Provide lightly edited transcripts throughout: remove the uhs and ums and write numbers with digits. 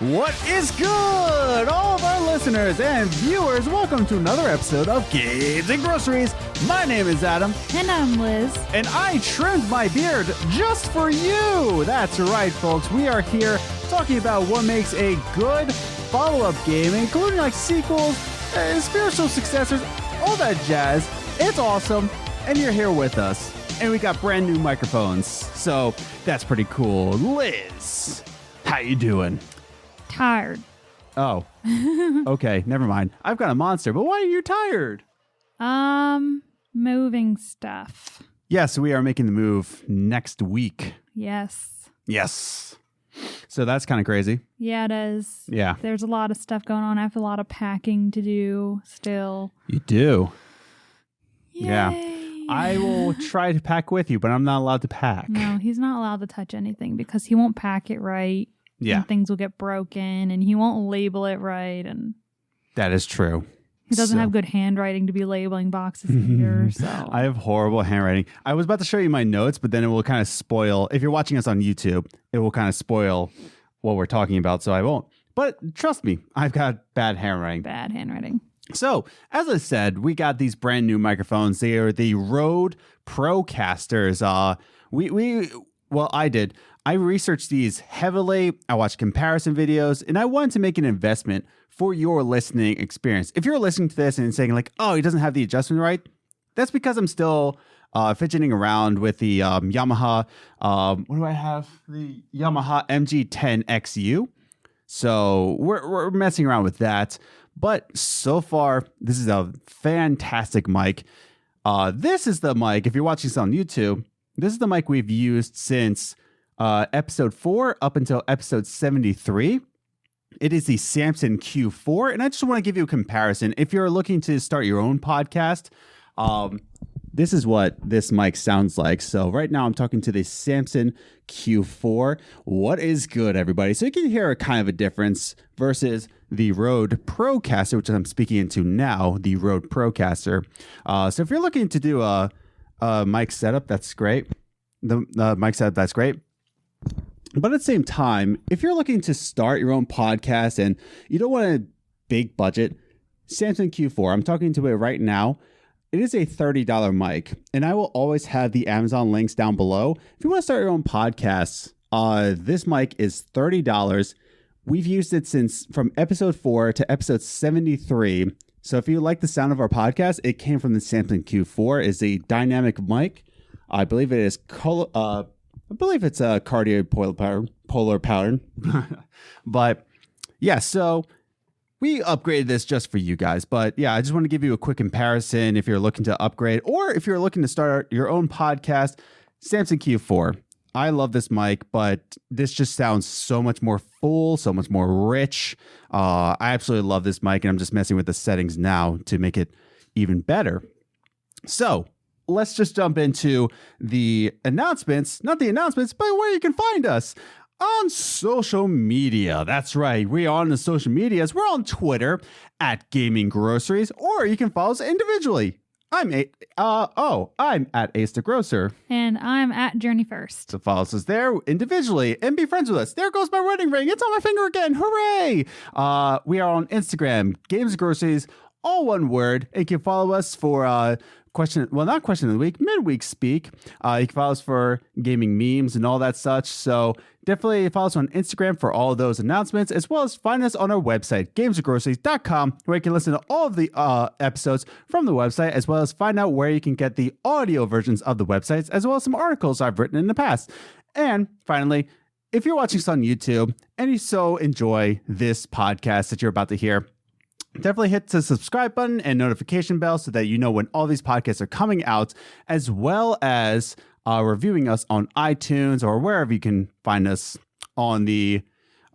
What is good, all of our listeners and viewers? Welcome to another episode of Games and Groceries. My name is Adam. And I'm Liz. And I trimmed my beard just for you. That's right, folks. We are here talking about what makes a good follow-up game, including like sequels, spiritual successors, all that jazz. It's awesome. And you're here with us. And we got brand new microphones. So that's pretty cool. Liz, how you doing? Tired. Oh, okay. Never mind. I've got a monster, but why are you tired? Moving stuff. Yes, we are making the move next week. Yes. So that's kind of crazy. Yeah, it is. Yeah. There's a lot of stuff going on. I have a lot of packing to do still. You do. Yay. Yeah. I will try to pack with you, but I'm not allowed to pack. No, he's not allowed to touch anything because he won't pack it right. Yeah. And things will get broken and he won't label it right. And that is true. he doesn't have good handwriting to be labeling boxes either. So I have horrible handwriting. I was about to show you my notes, but then it will kind of spoil. If you're watching us on YouTube, it will kind of spoil what we're talking about. So I won't. But trust me, I've got bad handwriting. Bad handwriting. So, as I said, we got these brand new microphones. They are the Rode Procasters. I did. I researched these heavily. I watched comparison videos, and I wanted to make an investment for your listening experience. If you're listening to this and saying like, oh, he doesn't have the adjustment right, that's because I'm still fidgeting around with the Yamaha. What do I have? The Yamaha MG10XU. So we're messing around with that. But so far, this is a fantastic mic. This is the mic, if you're watching this on YouTube, this is the mic we've used since episode 4 up until episode 73. It is the Samson Q4, and I just want to give you a comparison. If you're looking to start your own podcast, this is what this mic sounds like. So right now I'm talking to the Samson Q4. What is good, everybody? So you can hear a kind of a difference versus the Rode Procaster, which I'm speaking into now, the Rode Procaster. So if you're looking to do a mic setup, that's great. The mic setup, that's great. But at the same time, if you're looking to start your own podcast and you don't want a big budget, Samson Q4, I'm talking to it right now. It is a $30 mic, and I will always have the Amazon links down below. If you want to start your own podcast, this mic is $30. We've used it from episode 4 to episode 73. So if you like the sound of our podcast, it came from the Samson Q4. It's a dynamic mic. I believe it is a cardioid polar pattern. But yeah, so we upgraded this just for you guys. But yeah, I just want to give you a quick comparison if you're looking to upgrade or if you're looking to start your own podcast. Samson Q4. I love this mic, but this just sounds so much more full, so much more rich. I absolutely love this mic, and I'm just messing with the settings now to make it even better. So let's just jump into the announcements. Not the announcements, but where you can find us. On social media. That's right. We are on the social medias. We're on Twitter at Gaming Groceries, or you can follow us individually. I'm at Ace the Grocer. And I'm at Journey First. So follow us there individually and be friends with us. There goes my wedding ring. It's on my finger again. Hooray! We are on Instagram, Games Groceries, all one word. And you can follow us for not question of the week, midweek speak. You can follow us for gaming memes and all that such. So definitely follow us on Instagram for all of those announcements, as well as find us on our website, gamesandgroceries.com, where you can listen to all of the episodes from the website, as well as find out where you can get the audio versions of the websites, as well as some articles I've written in the past. And finally, if you're watching this on YouTube and you so enjoy this podcast that you're about to hear, definitely hit the subscribe button and notification bell so that you know when all these podcasts are coming out, as well as reviewing us on iTunes or wherever you can find us on the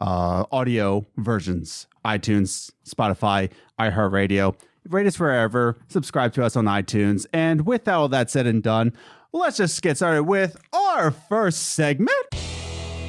audio versions, iTunes, Spotify, iHeartRadio. Rate us wherever, subscribe to us on iTunes. And with all that said and done, let's just get started with our first segment.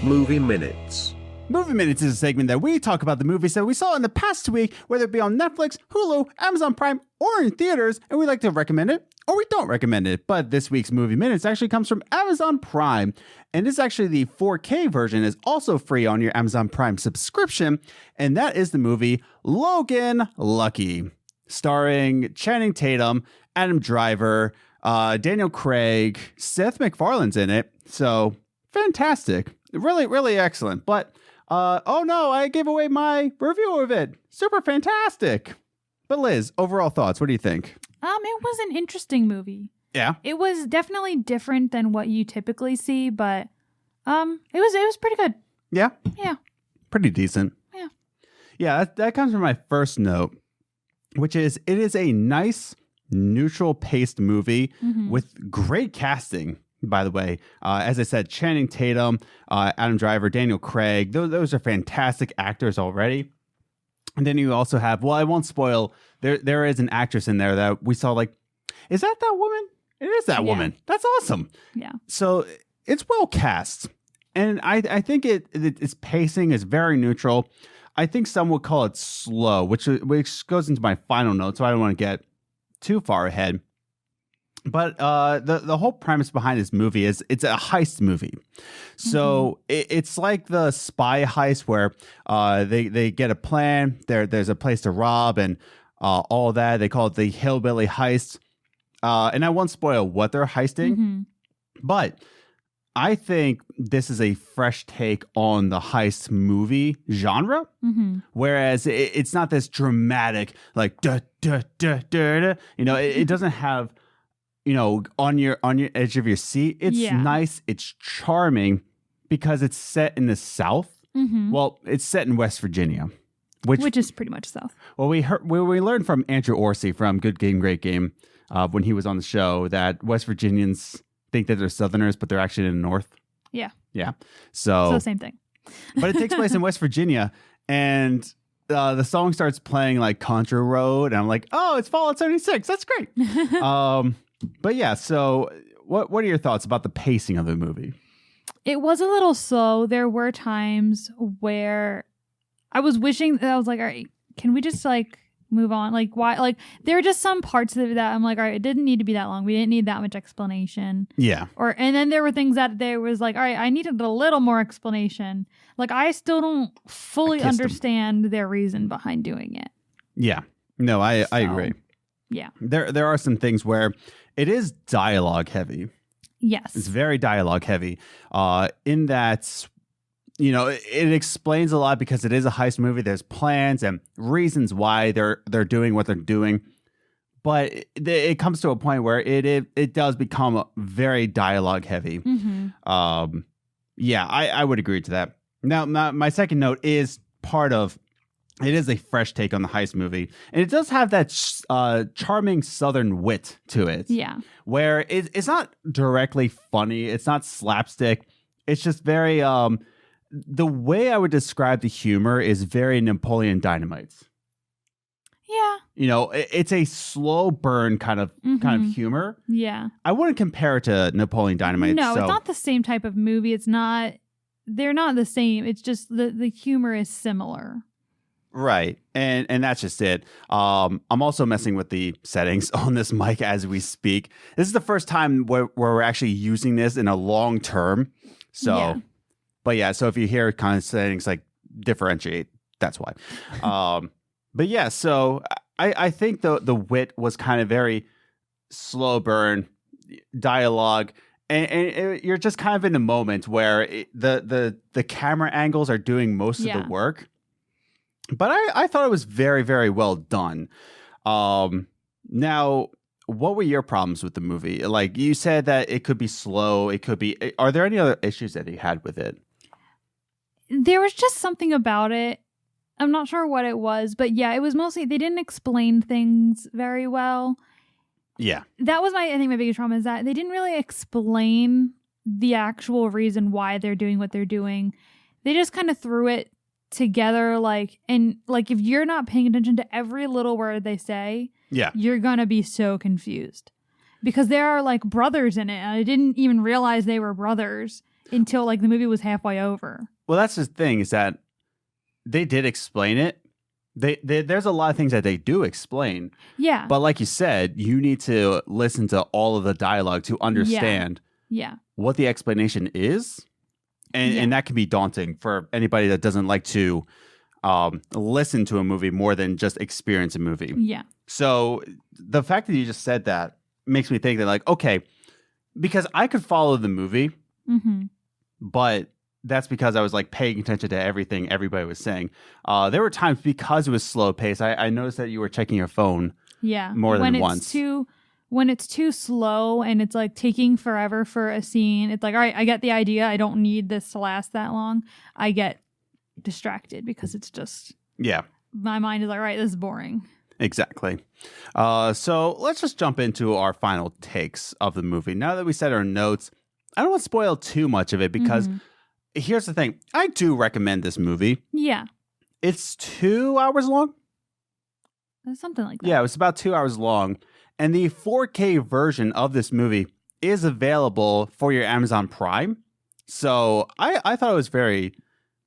Movie Minutes. Movie Minutes is a segment that we talk about the movies that we saw in the past week, whether it be on Netflix, Hulu, Amazon Prime, or in theaters, and we like to recommend it or we don't recommend it. But this week's Movie Minutes actually comes from Amazon Prime. And this is actually the 4K version is also free on your Amazon Prime subscription. And that is the movie Logan Lucky, starring Channing Tatum, Adam Driver, Daniel Craig, Seth MacFarlane's in it. So fantastic. Really, really excellent. But oh no, I gave away my review of it. Super fantastic. But Liz, overall thoughts, what do you think? It was an interesting movie. Yeah. It was definitely different than what you typically see, but it was pretty good. Yeah? Yeah. Pretty decent. Yeah. Yeah, that comes from my first note, which is it is a nice, neutral-paced movie with great casting, by the way. As I said, Channing Tatum, Adam Driver, Daniel Craig, those are fantastic actors already. And then you also have, well, I won't spoil, there is an actress in there that we saw like, is that woman? It is that woman. That's awesome. Yeah. So it's well cast. And I think its pacing is very neutral. I think some would call it slow, which goes into my final note, so I don't want to get too far ahead. But the whole premise behind this movie is it's a heist movie. So it's like the spy heist where they get a plan. There's a place to rob and all that. They call it the hillbilly heist. And I won't spoil what they're heisting, but I think this is a fresh take on the heist movie genre. Whereas it's not this dramatic, like, da, da, da, da, da. You know, it doesn't have, you know, on your edge of your seat. It's nice. It's charming because it's set in the South. Well, it's set in West Virginia, which is pretty much South. Well, we learned from Andrew Orsi from Good Game, Great Game when he was on the show that West Virginians think that they're Southerners, but they're actually in the North. Yeah. Yeah. So same thing. But it takes place in West Virginia, and the song starts playing like Contra Road, and I'm like, oh, it's Fallout 76. That's great. But yeah, so what are your thoughts about the pacing of the movie? It was a little slow. There were times where I was wishing that I was like, all right, can we just like move on? Like, why? Like, there are just some parts of it that I'm like, all right, it didn't need to be that long. We didn't need that much explanation. Yeah. And then there were things that there was like, all right, I needed a little more explanation. Like, I still don't fully understand their reason behind doing it. Yeah. No, I agree. Yeah. There are some things where it is dialogue heavy. Yes. It's very dialogue heavy. In that, you know, it explains a lot because it is a heist movie. There's plans and reasons why they're doing what they're doing. But it comes to a point where it does become very dialogue heavy. Yeah, I would agree to that. Now, my second note is part of it is a fresh take on the heist movie. And it does have that charming Southern wit to it. Yeah. Where it's not directly funny. It's not slapstick. It's just very... the way I would describe the humor is very Napoleon Dynamite. Yeah. You know, it's a slow burn kind of humor. Yeah. I wouldn't compare it to Napoleon Dynamite. No, it's not the same type of movie. It's not... They're not the same. It's just the humor is similar. Right. And that's just it. I'm also messing with the settings on this mic as we speak. This is the first time where we're actually using this in a long term. So, yeah. But yeah, so if you hear kind of settings like differentiate, that's why. But yeah, so I think the wit was kind of very slow burn dialogue. And you're just kind of in a moment where the camera angles are doing most of the work. But I thought it was very, very well done. Now, what were your problems with the movie? Like, you said that it could be slow. It could be... Are there any other issues that you had with it? There was just something about it. I'm not sure what it was. But yeah, it was mostly... They didn't explain things very well. Yeah. That was I think my biggest problem is that they didn't really explain the actual reason why they're doing what they're doing. They just kind of threw it together, if you're not paying attention to every little word they say, you're gonna be so confused because there are like brothers in it, and I didn't even realize they were brothers until like the movie was halfway over. Well, that's the thing, is that they did explain it. There's a lot of things that they do explain. Yeah. But like you said, you need to listen to all of the dialogue to understand what the explanation is. And that can be daunting for anybody that doesn't like to listen to a movie more than just experience a movie. Yeah. So the fact that you just said that makes me think that, like, okay, because I could follow the movie, but that's because I was like paying attention to everything everybody was saying. There were times because it was slow paced. I noticed that you were checking your phone more than once. When it's too slow and it's like taking forever for a scene, it's like, all right, I get the idea. I don't need this to last that long. I get distracted because it's just my mind is like, all right, this is boring. Exactly. So let's just jump into our final takes of the movie. Now that we said our notes, I don't want to spoil too much of it because here's the thing. I do recommend this movie. Yeah. It's 2 hours long. Something like that. Yeah, it was about 2 hours long. And the 4K version of this movie is available for your Amazon Prime. So I thought it was very,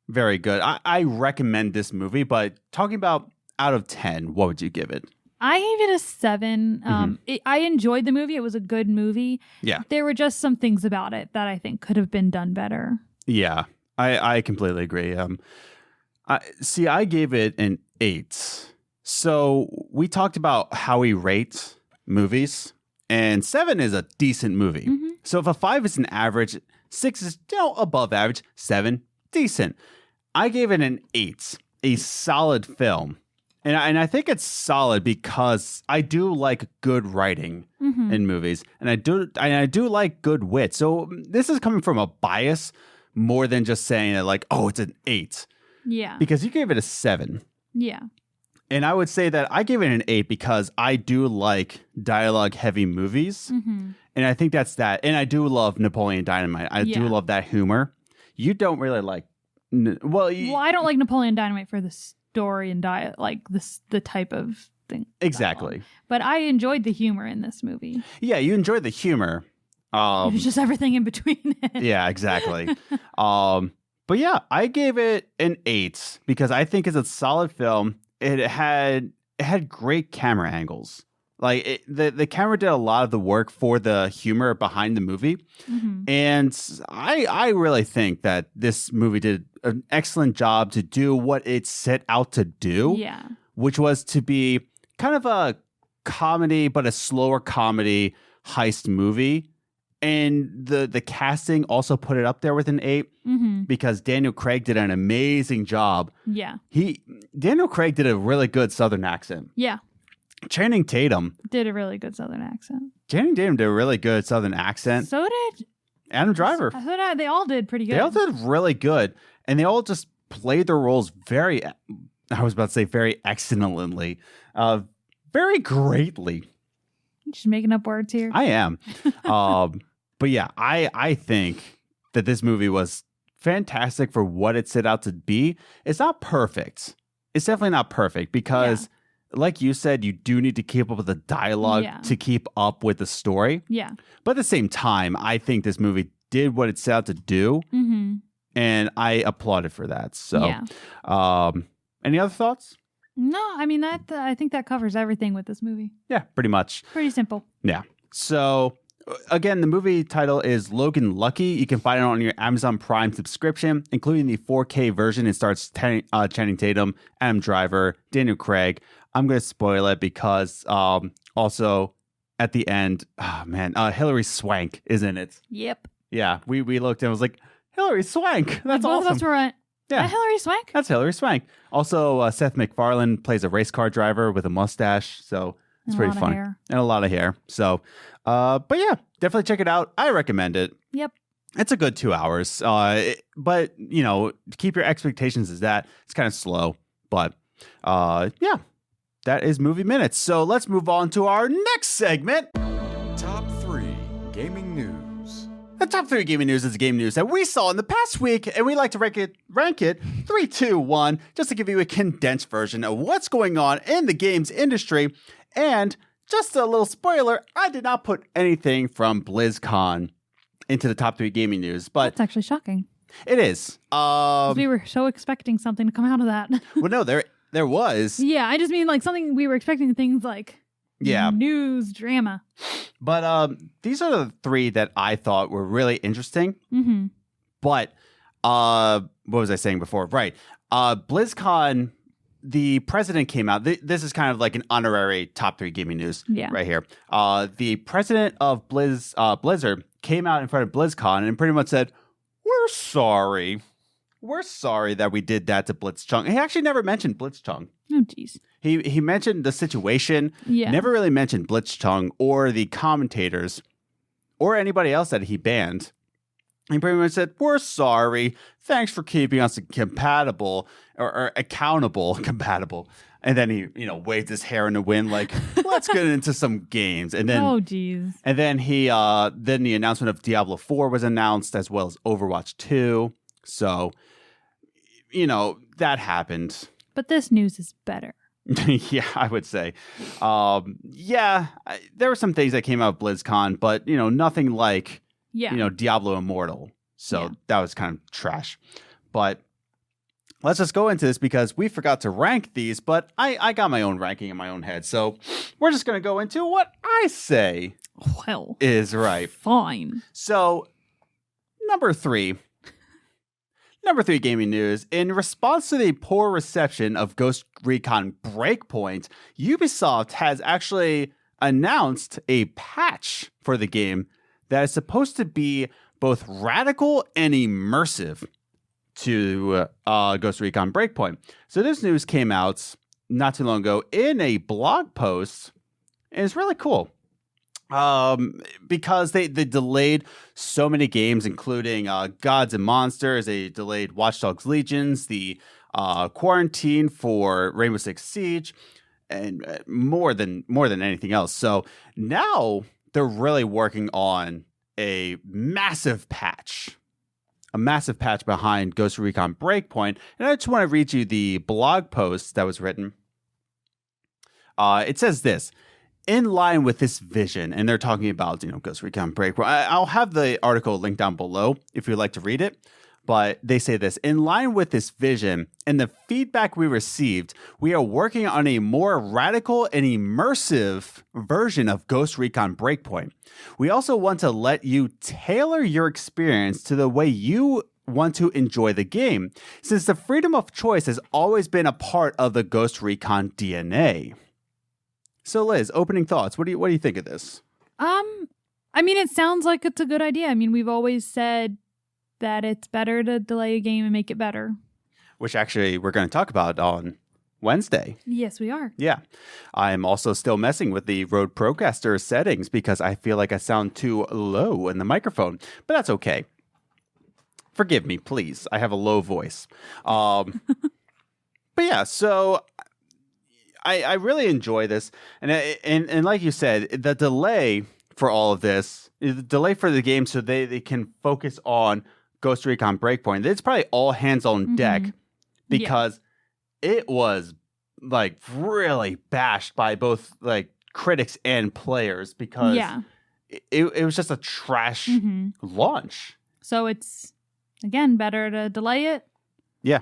very good. I recommend this movie, but talking about out of 10, what would you give it? I gave it a 7. I enjoyed the movie. It was a good movie. Yeah. There were just some things about it that I think could have been done better. Yeah, I completely agree. I gave it an 8. So we talked about how we rate movies, and 7 is a decent movie. So if a 5 is an average, 6 is above average, 7 decent. I gave it an 8, a solid film. And I think it's solid because I do like good writing in movies, and I do like good wit. So this is coming from a bias more than just saying that, like, oh, it's an 8. Yeah. Because you gave it a 7. Yeah. And I would say that I gave it an 8 because I do like dialogue-heavy movies. And I think that's that. And I do love Napoleon Dynamite. I do love that humor. You don't really like... Well, I don't like Napoleon Dynamite for the story and the type of thing. Exactly. But I enjoyed the humor in this movie. Yeah, you enjoyed the humor. It was just everything in between it. Yeah, exactly. But yeah, I gave it an 8 because I think it's a solid film. It had great camera angles. Like the camera did a lot of the work for the humor behind the movie. And I really think that this movie did an excellent job to do what it set out to do. Yeah. Which was to be kind of a comedy, but a slower comedy heist movie. And the casting also put it up there with an 8 because Daniel Craig did an amazing job. Yeah. Daniel Craig did a really good Southern accent. Yeah. Channing Tatum did a really good Southern accent. Channing Tatum did a really good Southern accent. So did Adam Driver. They all did pretty good. They all did really good. And they all just played their roles very excellently. Very greatly. Just making up words here. I am. But yeah, I think that this movie was fantastic for what it set out to be. It's not perfect. It's definitely not perfect because, like you said, you do need to keep up with the dialogue to keep up with the story. Yeah. But at the same time, I think this movie did what it set out to do. And I applaud it for that. So, any other thoughts? No, I mean, I think that covers everything with this movie. Yeah, pretty much. Pretty simple. Yeah. So, again, the movie title is Logan Lucky. You can find it on your Amazon Prime subscription, including the 4K version. It stars Channing Tatum, Adam Driver, Daniel Craig. I'm going to spoil it because also at the end, Hilary Swank is in it. Yep. Yeah, we looked and was like, Hilary Swank. That's both awesome. of us were at, yeah. Hilary Swank? That's Hilary Swank. Also, Seth MacFarlane plays a race car driver with a mustache, so it's pretty fun. And a lot of hair. So, but yeah, definitely check it out. I recommend it. Yep. It's a good 2 hours. But, keep your expectations as that. It's kind of slow. But, yeah, that is Movie Minutes. So let's move on to our next segment. Top 3 Gaming News. The top 3 gaming news is game news that we saw in the past week, and we like to rank it 3, 2, 1, just to give you a condensed version of what's going on in the games industry. And just a little spoiler, I did not put anything from BlizzCon into the top 3 gaming news, but that's actually shocking. it is. We were so expecting something to come out of that. Well, no, There was. Yeah, I just mean like something we were expecting things like news, drama. But these are the three that I thought were really interesting. Mm-hmm. But what was I saying before? Right. BlizzCon, the president came out. This is kind of like an honorary top 3 gaming news right here. The president of Blizzard came out in front of BlizzCon and pretty much said, "We're sorry. We're sorry that we did that to Blitzchung." He actually never mentioned Blitzchung. Oh, jeez. He mentioned the situation, never really mentioned Blitzchung or the commentators or anybody else that he banned. He pretty much said, "We're sorry. Thanks for keeping us compatible or accountable, compatible." And then he, waved his hair in the wind like, "Let's get into some games." And then, oh, jeez. And then then the announcement of Diablo 4 was announced as well as Overwatch 2. So, that happened. But this news is better. Yeah, I would say. There were some things that came out of BlizzCon, but, nothing like, Diablo Immortal. So that was kind of trash. But let's just go into this because we forgot to rank these, but I got my own ranking in my own head. So we're just going to go into what I say is right. Fine. So number 3 gaming news. In response to the poor reception of Ghost Recon Breakpoint, Ubisoft has actually announced a patch for the game that is supposed to be both radical and immersive to Ghost Recon Breakpoint. So this news came out not too long ago in a blog post, and it's really cool. Because they delayed so many games, including Gods and Monsters. They delayed Watch Dogs Legions, the Quarantine for Rainbow Six Siege, and more than anything else. So now they're really working on a massive patch behind Ghost Recon Breakpoint. And I just want to read you the blog post that was written. It says this. In line with this vision, and they're talking about, Ghost Recon Breakpoint. I'll have the article linked down below if you'd like to read it. But they say this, in line with this vision and the feedback we received, we are working on a more radical and immersive version of Ghost Recon Breakpoint. We also want to let you tailor your experience to the way you want to enjoy the game, since the freedom of choice has always been a part of the Ghost Recon DNA. So Liz, opening thoughts. What do you think of this? I mean, it sounds like it's a good idea. I mean, we've always said that it's better to delay a game and make it better. Which actually we're going to talk about on Wednesday. Yes, we are. Yeah. I'm also still messing with the Rode Procaster settings because I feel like I sound too low in the microphone, but that's okay. Forgive me, please. I have a low voice. But yeah, so I really enjoy this. And like you said, the delay for all of this, the delay for the game so they can focus on Ghost Recon Breakpoint. It's probably all hands on deck because it was like really bashed by both like critics and players because it was just a trash launch. So it's, again, better to delay it. Yeah.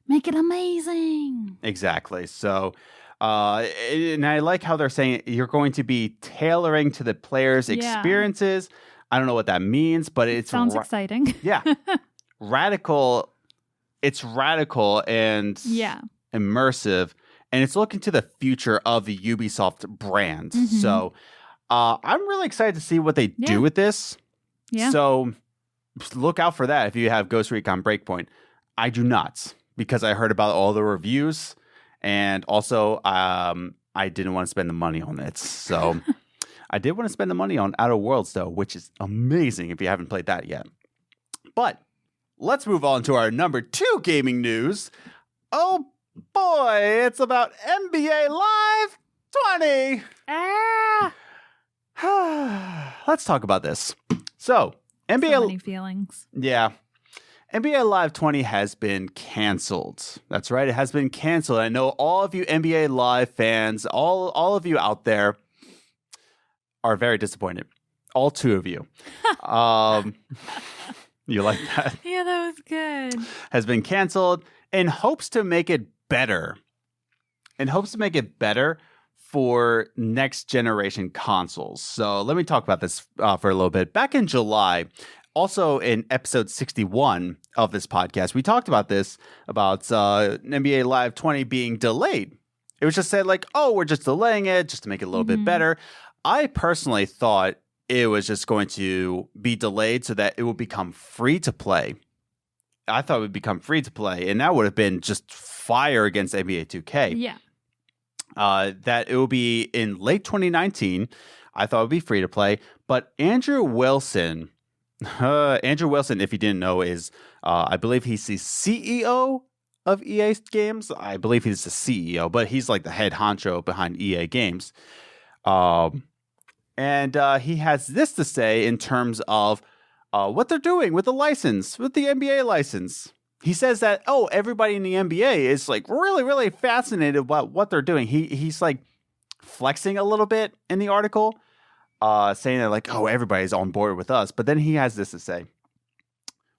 Make it amazing. Exactly. So, and I like how they're saying you're going to be tailoring to the players' experiences. I don't know what that means, but it sounds exciting. Yeah. Radical. It's radical and immersive, and it's looking to the future of the Ubisoft brand. So I'm really excited to see what they do with this. Yeah. So look out for that if you have Ghost Recon Breakpoint. I do not, because I heard about all the reviews, and also I didn't want to spend the money on it. So I did want to spend the money on Outer Worlds, though, which is amazing if you haven't played that yet. But let's move on to our number 2 gaming news. Oh boy, it's about NBA Live 20. Let's talk about this. So, NBA. So many feelings. Yeah. NBA Live 20 has been canceled. That's right, it has been canceled. I know all of you NBA Live fans, all of you out there are very disappointed. All 2 of you. You like that? Yeah, that was good. Has been canceled in hopes to make it better. and hopes to make it better for next generation consoles. So let me talk about this for a little bit. Back in July, also in episode 61 of this podcast, we talked about this, about NBA Live 20 being delayed. It was just said like, oh, we're just delaying it just to make it a little bit better. I personally thought it was just going to be delayed so that it would become free to play. I thought it would become free to play, and that would have been just fire against NBA 2K. Yeah. That it will be in late 2019. I thought it would be free to play. But Andrew Wilson, if you didn't know, is I believe he's the CEO of EA Games. I believe he's the CEO, but he's like the head honcho behind EA Games. And he has this to say in terms of what they're doing with the license, with the NBA license. He says that, everybody in the NBA is like really, really fascinated about what they're doing. He's like flexing a little bit in the article, saying that like, everybody's on board with us. But then he has this to say.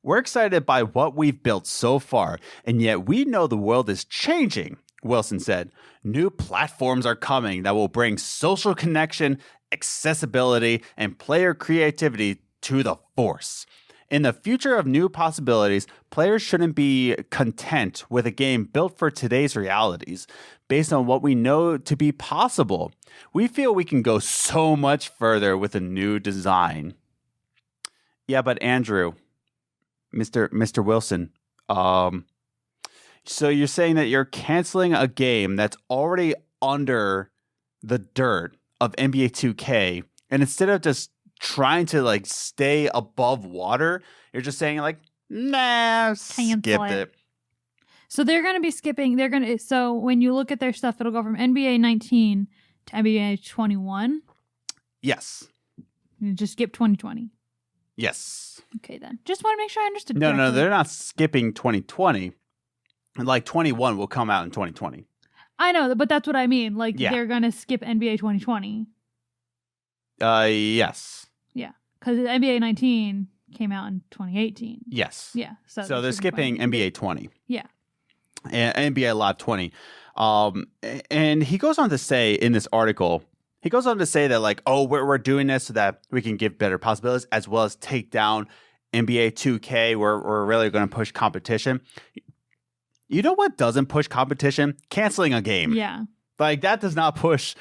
We're excited by what we've built so far, and yet we know the world is changing, Wilson said. New platforms are coming that will bring social connection, accessibility, and player creativity to the force. In the future of new possibilities, players shouldn't be content with a game built for today's realities, based on what we know to be possible. We feel we can go so much further with a new design. Yeah, but Andrew, Mr. Wilson, so you're saying that you're canceling a game that's already under the dirt of NBA 2K, and instead of just trying to like stay above water, you're just saying like, nah, skip it. So they're going to be skipping. So when you look at their stuff, it'll go from NBA 19 to NBA 21. Yes. You just skip 2020. Yes. Okay, then. Just want to make sure I understood. No, they're not skipping 2020. Like 21 will come out in 2020. I know, but that's what I mean. Like they're going to skip NBA 2020. Yes. Yeah, because NBA 19 came out in 2018. Yes. Yeah. So they're skipping NBA 20. Yeah. And NBA Live 20. And he goes on to say in this article, that like, we're doing this so that we can give better possibilities as well as take down NBA 2K. We're really going to push competition. You know what doesn't push competition? Canceling a game. Yeah. Like that does not push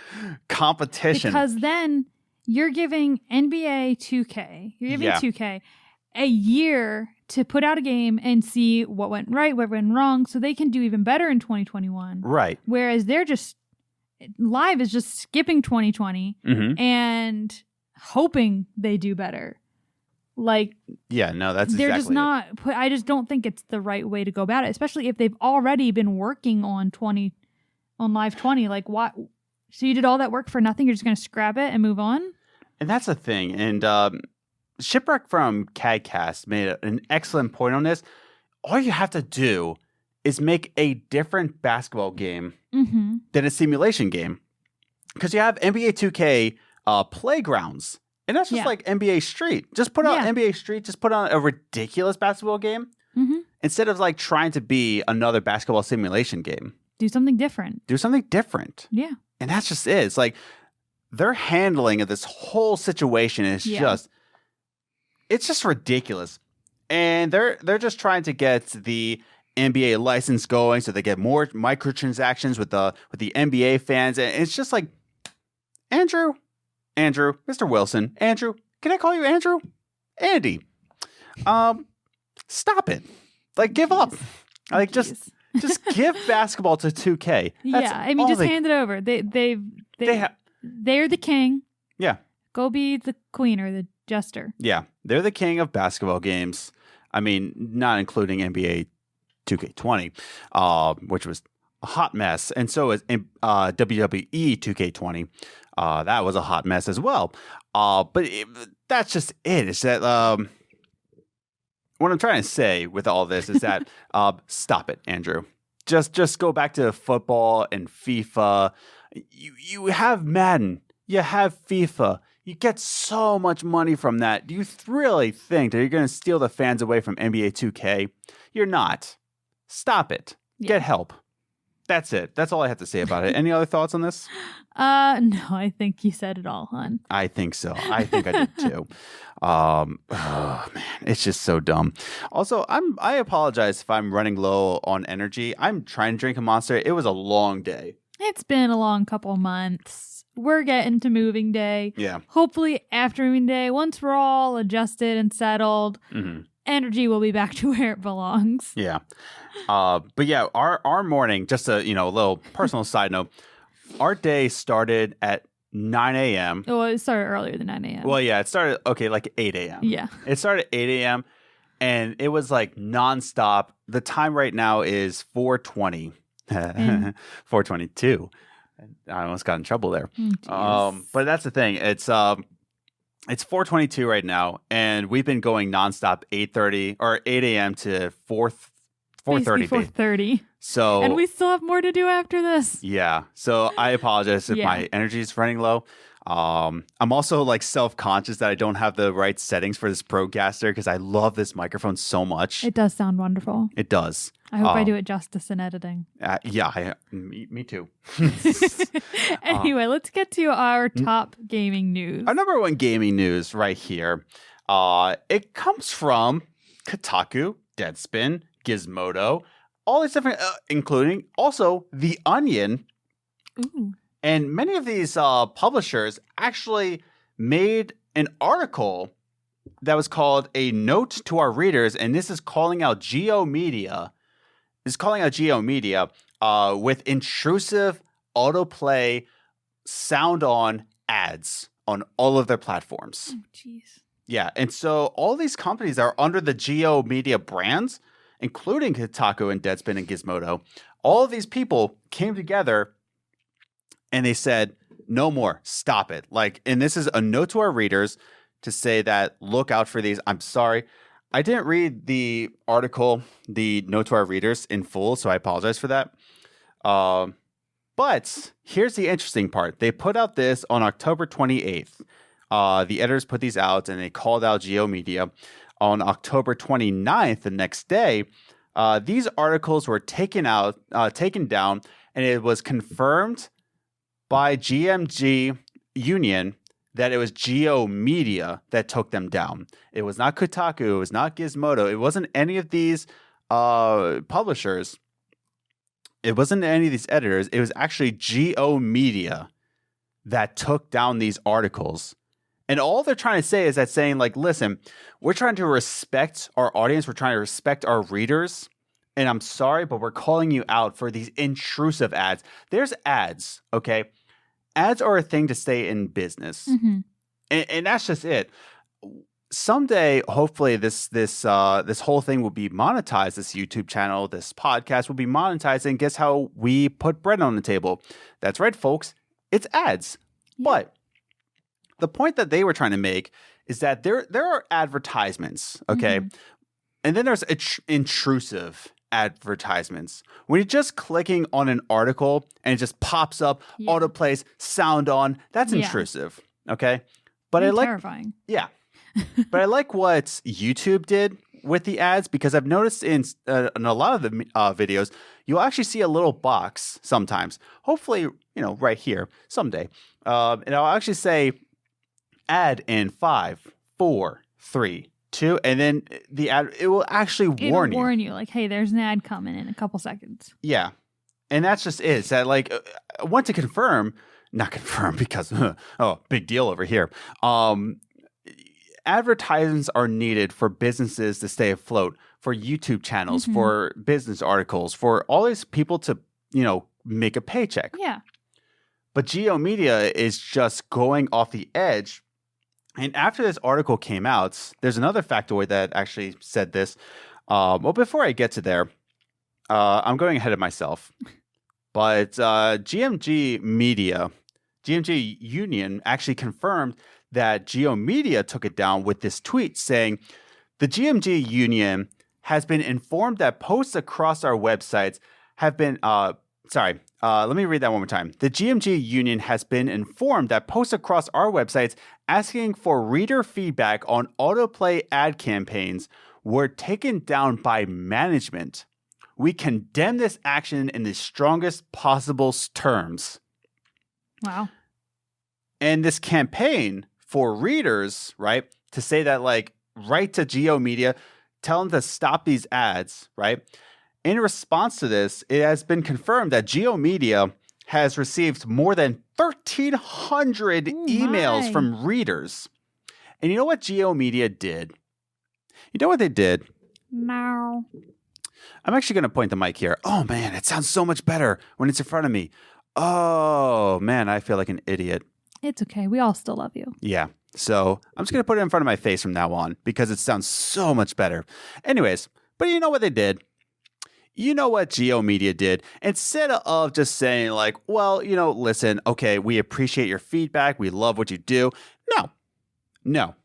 competition. Because then you're giving NBA 2K, 2K a year to put out a game and see what went right, what went wrong, so they can do even better in 2021. Right. Whereas Live is just skipping 2020 and hoping they do better. Like, yeah, no, that's they're exactly just not. I just don't think it's the right way to go about it, especially if they've already been working on Live 20. Like, what? So you did all that work for nothing? You're just going to scrap it and move on? And that's the thing. And Shipwreck from CADcast made an excellent point on this. All you have to do is make a different basketball game than a simulation game. Because you have NBA 2K Playgrounds. And that's just like NBA Street. Just put out NBA Street. Just put on a ridiculous basketball game. Instead of like trying to be another basketball simulation game. Do something different. Yeah. And that's just it. It's like their handling of this whole situation is it's just ridiculous. And they're just trying to get the NBA license going so they get more microtransactions with the NBA fans. And it's just like, Andrew, Mr. Wilson, Andrew, can I call you Andrew? Andy, stop it. Like, give up. Like, just give basketball to 2K. That's just hand it over. They're the king. Yeah. Go be the queen or the jester. Yeah. They're the king of basketball games. I mean, not including NBA 2K20, which was a hot mess. And so is WWE 2K20. That was a hot mess as well. But that's just it. It's that what I'm trying to say with all this is that stop it, Andrew. Just go back to football and FIFA. You have Madden. You have FIFA. You get so much money from that. Do you really think that you're going to steal the fans away from NBA 2K? You're not. Stop it. Get help. That's it. That's all I have to say about it. Any other thoughts on this? No, I think you said it all, hon. I think so. I think I did too. Oh man, it's just so dumb. Also, I apologize if I'm running low on energy. I'm trying to drink a Monster. It was a long day. It's been a long couple months. We're getting to moving day. Yeah. Hopefully after moving day, once we're all adjusted and settled, energy will be back to where it belongs. Yeah. But yeah, our morning, just a little personal side note, our day started at 9 a.m. Oh, it started earlier than 9 a.m. Well, yeah, it started, like 8 a.m. Yeah. It started at 8 a.m. and it was like nonstop. The time right now is 4:20. 4:22. I almost got in trouble there. But that's the thing. It's 4:22 right now, and we've been going nonstop 8:30 or 8 a.m. to 4:30. 4:30. So, and we still have more to do after this. Yeah. So I apologize if my energy is running low. I'm also like self-conscious that I don't have the right settings for this Procaster because I love this microphone so much. It does sound wonderful. It does. I hope I do it justice in editing. Me too. Anyway, let's get to our top gaming news. Our number one gaming news right here. It comes from Kotaku, Deadspin, Gizmodo, all these different, including also The Onion. Ooh. And many of these publishers actually made an article that was called A Note to Our Readers, and this is calling out Geo Media. It's calling out Geo Media with intrusive autoplay sound-on ads on all of their platforms. Oh, jeez. Yeah, and so all these companies are under the Geo Media brands, including Kotaku and Deadspin and Gizmodo. All of these people came together and they said, no more, stop it. And this is a note to our readers to say that look out for these. I'm sorry. I didn't read the article, the note to our readers in full, so I apologize for that. But here's the interesting part. They put out this on October 28th. The editors put these out and they called out Geo Media. On October 29th, the next day, these articles were taken down, and it was confirmed by GMG Union that it was Geo Media that took them down. It was not Kotaku. It was not Gizmodo. It wasn't any of these publishers. It wasn't any of these editors. It was actually Geo Media that took down these articles. And all they're trying to say is listen, we're trying to respect our audience. We're trying to respect our readers. And I'm sorry, but we're calling you out for these intrusive ads. There's ads, okay? Ads are a thing to stay in business. Mm-hmm. And that's just it. Someday, hopefully, this whole thing will be monetized. This YouTube channel, this podcast will be monetized. And guess how we put bread on the table? That's right, folks. It's ads. Yeah. But the point that they were trying to make is that there are advertisements, okay? Mm-hmm. And then there's intrusive advertisements. When you're just clicking on an article and it just pops up, autoplays, sound on, that's intrusive, okay? But terrifying. Yeah. But I like what YouTube did with the ads because I've noticed in a lot of the videos, you'll actually see a little box sometimes. Hopefully, right here someday. And I'll actually say ad in 5, 4, 3, 2, and then the ad, it will actually warn you. Warn you, hey, there's an ad coming in a couple seconds. Yeah. And that's just it. It's that, I want to not confirm because, big deal over here. Advertisements are needed for businesses to stay afloat, for YouTube channels, mm-hmm. for business articles, for all these people to, make a paycheck. Yeah. But Geo Media is just going off the edge. And after this article came out, there's another factoid that actually said this. Well, before I get to there, I'm going ahead of myself. But GMG Union actually confirmed that Geo Media took it down with this tweet saying, the GMG Union has been informed that posts across our websites have been, let me read that one more time. The GMG Union has been informed that posts across our websites asking for reader feedback on autoplay ad campaigns were taken down by management. We condemn this action in the strongest possible terms. Wow. And this campaign for readers, right, to say that, like, write to Geo Media, tell them to stop these ads, right? In response to this, it has been confirmed that Geo Media has received more than 1,300 emails from readers. And you know what Geo Media did? You know what they did? No. I'm actually going to point the mic here. Oh, man, it sounds so much better when it's in front of me. Oh, man, I feel like an idiot. It's okay. We all still love you. Yeah. So I'm just going to put it in front of my face from now on because it sounds so much better. Anyways, but you know what they did? You know what Geo Media did? Instead of just saying like, well, you know, listen, okay, we appreciate your feedback. We love what you do. No.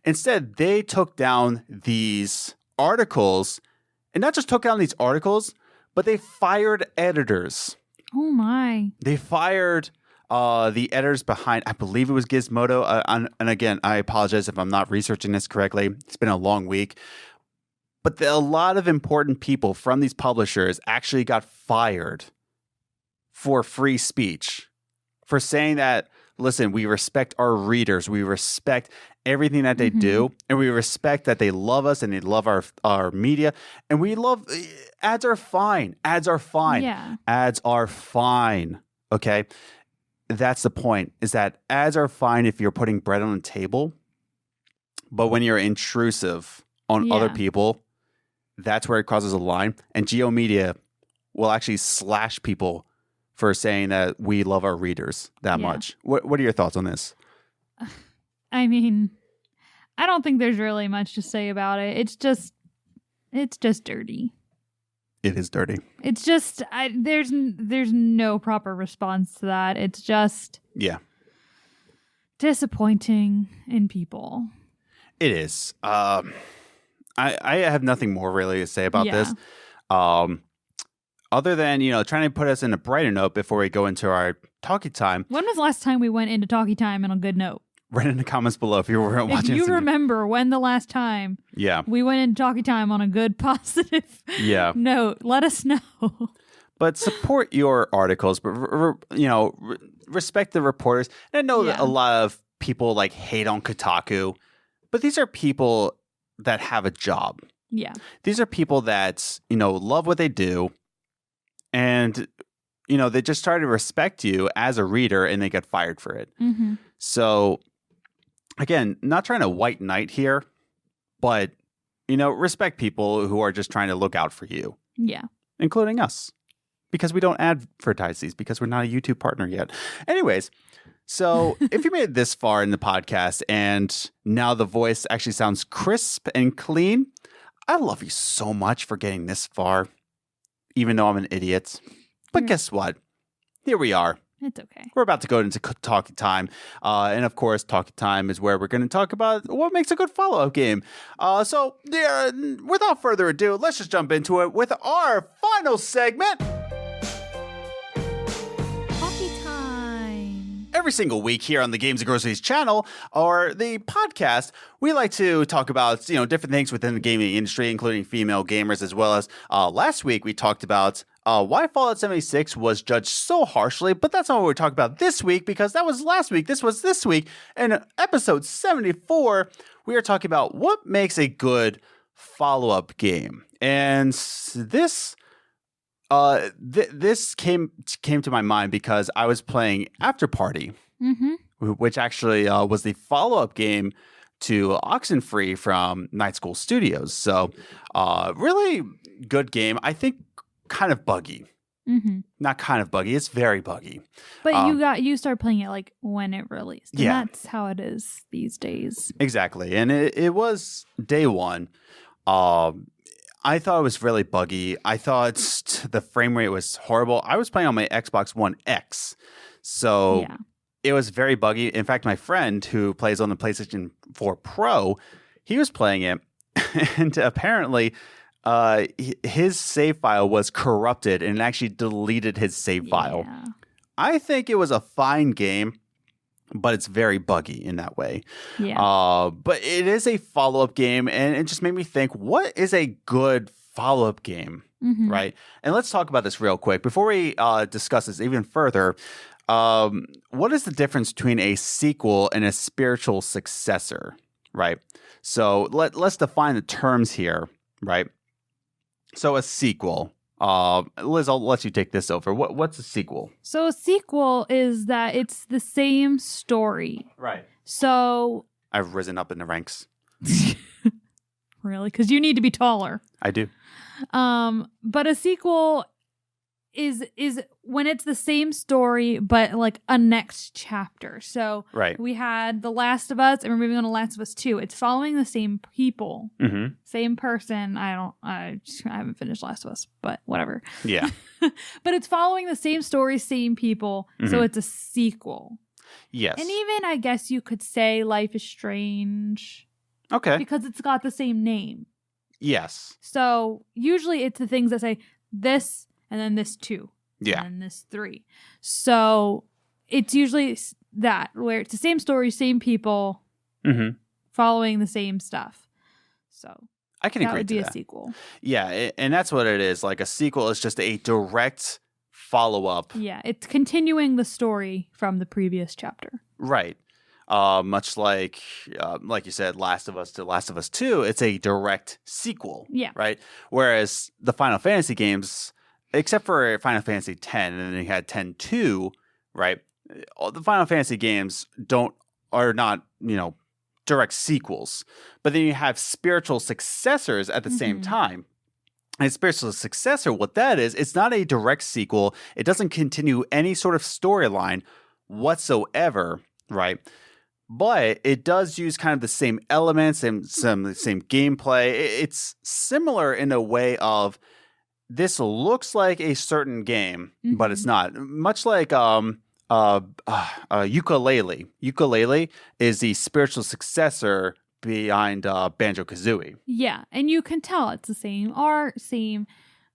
Instead, they took down these articles, and not just took down these articles, but they fired editors. Oh my. They fired the editors behind, I believe it was Gizmodo. And again, I apologize if I'm not researching this correctly. It's been a long week. But a lot of important people from these publishers actually got fired for free speech, for saying that, listen, we respect our readers. We respect everything that they do. And we respect that they love us and they love our media. And we love, ads are fine. Ads are fine. Yeah. Ads are fine. Okay. That's the point, is that ads are fine if you're putting bread on the table. But when you're intrusive on other people, that's where it crosses a line. And Geo Media will actually slash people for saying that we love our readers that much. What are your thoughts on this? I mean, I don't think there's really much to say about it. It's just dirty. It is dirty. It's just there's no proper response to that. It's just disappointing in people. It is. I have nothing more really to say about this. Other than, you know, trying to put us in a brighter note before we go into our talkie time. When was the last time we went into talkie time on a good note? Write in the comments below if you were watching. If you remember when the last time we went into talkie time on a good positive note, let us know. But support your articles, but respect the reporters. And I know that a lot of people like hate on Kotaku, but these are people that have a job. Yeah. These are people that, you know, love what they do. And, you know, they just try to respect you as a reader and they get fired for it. Mm-hmm. So, again, not trying to white knight here, but, you know, respect people who are just trying to look out for you. Yeah. Including us. Because we don't advertise these because we're not a YouTube partner yet. Anyways, so if you made it this far in the podcast and now the voice actually sounds crisp and clean, I love you so much for getting this far, even though I'm an idiot. But guess what? Here we are. It's okay. We're about to go into talkie time. And of course, talkie time is where we're going to talk about what makes a good follow-up game. So without further ado, let's just jump into it with our final segment. Every single week here on the Games and Groceries channel or the podcast, we like to talk about, you know, different things within the gaming industry, including female gamers, as well as last week we talked about why Fallout 76 was judged so harshly. But that's not what we're talking about this week, because that was last week. This was this week. In episode 74, we are talking about what makes a good follow-up game. And this came to my mind because I was playing After Party, which actually was the follow-up game to Oxenfree from Night School Studios. So, really good game. I think kind of buggy. Not kind of buggy. It's very buggy. But you started playing it like when it released. And that's how it is these days. Exactly. And it was day one. I thought it was really buggy. I thought the frame rate was horrible. I was playing on my Xbox One X, so it was very buggy. In fact, my friend who plays on the PlayStation 4 Pro, he was playing it, and apparently his save file was corrupted and it actually deleted his save file. I think it was a fine game, but it's very buggy in that way. But it is a follow-up game, and it just made me think, what is a good follow-up game? right? And let's talk about this real quick. Before we discuss this even further, what is the difference between a sequel and a spiritual successor, right? So let's define the terms here, right? So a sequel. Liz, I'll let you take this over. What's a sequel? So a sequel is that it's the same story. Right. So I've risen up in the ranks. really, because you need to be taller. I do. But a sequel is when it's the same story but like a next chapter. So Right. we had The Last of Us and we're moving on to Last of Us 2. It's following the same people, same person. I haven't finished Last of Us, but whatever. Yeah. But it's following the same story, same people. So it's a sequel. Yes. And even I guess you could say Life is Strange Okay. because it's got the same name. Yes. So usually it's the things that say this and then this 2. Yeah. And then this 3. So it's usually that where it's the same story, same people, following the same stuff. So I can that agree would to be that. a sequel. Yeah, and that's what it is. Like a sequel is just a direct follow-up. Yeah, it's continuing the story from the previous chapter. Right. Much like you said, Last of Us to Last of Us 2, it's a direct sequel. Yeah. Right? Whereas the Final Fantasy games, except for Final Fantasy X, and then you had 10-2, right? All the Final Fantasy games are not, direct sequels. But then you have spiritual successors at the same time. And spiritual successor, what that is, it's not a direct sequel. It doesn't continue any sort of storyline whatsoever, right? But it does use kind of the same elements and the same gameplay. It's similar in a way of this looks like a certain game, but it's not. Much like Ukulele. Ukulele is the spiritual successor behind Banjo-Kazooie. Yeah, and you can tell it's the same art, same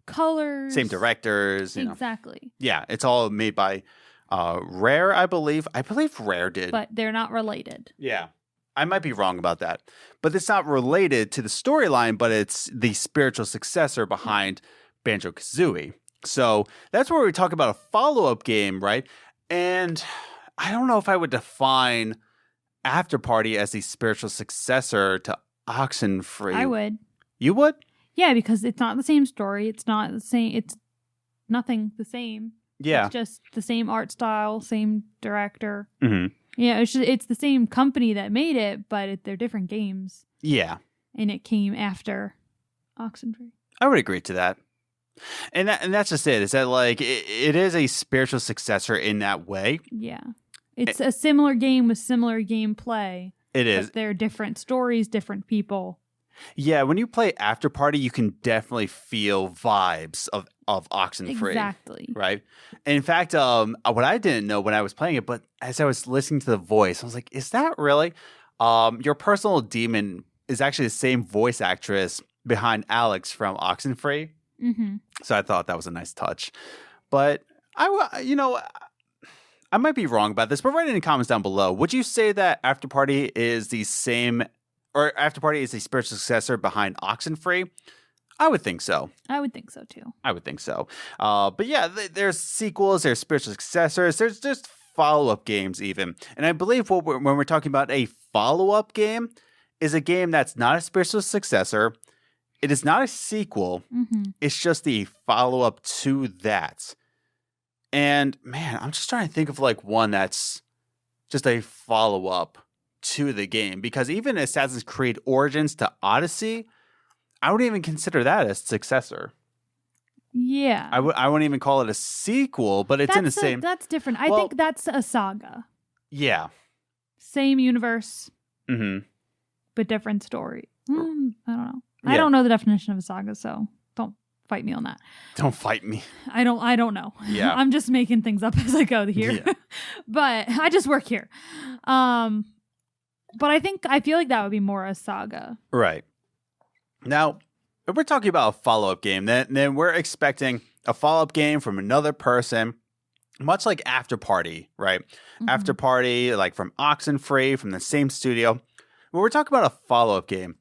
colors. Same directors. Exactly. Yeah, it's all made by Rare, I believe. I believe Rare did. But they're not related. Yeah. I might be wrong about that. But it's not related to the storyline, but it's the spiritual successor behind Banjo-Kazooie. So that's where we talk about a follow-up game, right? And I don't know if I would define After Party as the spiritual successor to Oxenfree. I would. You would? Yeah, because it's not the same story. It's not the same. It's nothing the same. Yeah. It's just the same art style, same director. Mm-hmm. Yeah, it's the same company that made it, but they're different games. Yeah. And it came after Oxenfree. I would agree to that. And that's just it. Is that like it is a spiritual successor in that way. Yeah. It's a similar game with similar gameplay. It is. But they're different stories, different people. Yeah, when you play After Party, you can definitely feel vibes of Oxenfree. Exactly. Right? And in fact, what I didn't know when I was playing it, but as I was listening to the voice, I was like, is that really? Your personal demon is actually the same voice actress behind Alex from Oxenfree. Mm-hmm. So I thought that was a nice touch. But I might be wrong about this, but write it in the comments down below. Would you say that After Party is the same, or After Party is the spiritual successor behind Oxenfree? I would think so. I would think so too. I would think so. But yeah, there's sequels, there's spiritual successors, there's just follow-up games even. And I believe when we're talking about a follow-up game, is a game that's not a spiritual successor. It is not a sequel. Mm-hmm. It's just the follow-up to that. And man, I'm just trying to think of like one that's just a follow-up to the game. Because even Assassin's Creed Origins to Odyssey, I wouldn't even consider that a successor. Yeah. I wouldn't even call it a sequel, but it's in the same... That's different. I think that's a saga. Yeah. Same universe, Mm-hmm. but different story. I don't know. Yeah. I don't know the definition of a saga, so don't fight me on that. Don't fight me. I don't know. Yeah. I'm just making things up as I go here. Yeah. But I just work here. But I feel like that would be more a saga. Right. Now, if we're talking about a follow-up game, then we're expecting a follow-up game from another person, much like After Party, right? Mm-hmm. After Party, like from Oxenfree, from the same studio. When we're talking about a follow-up game,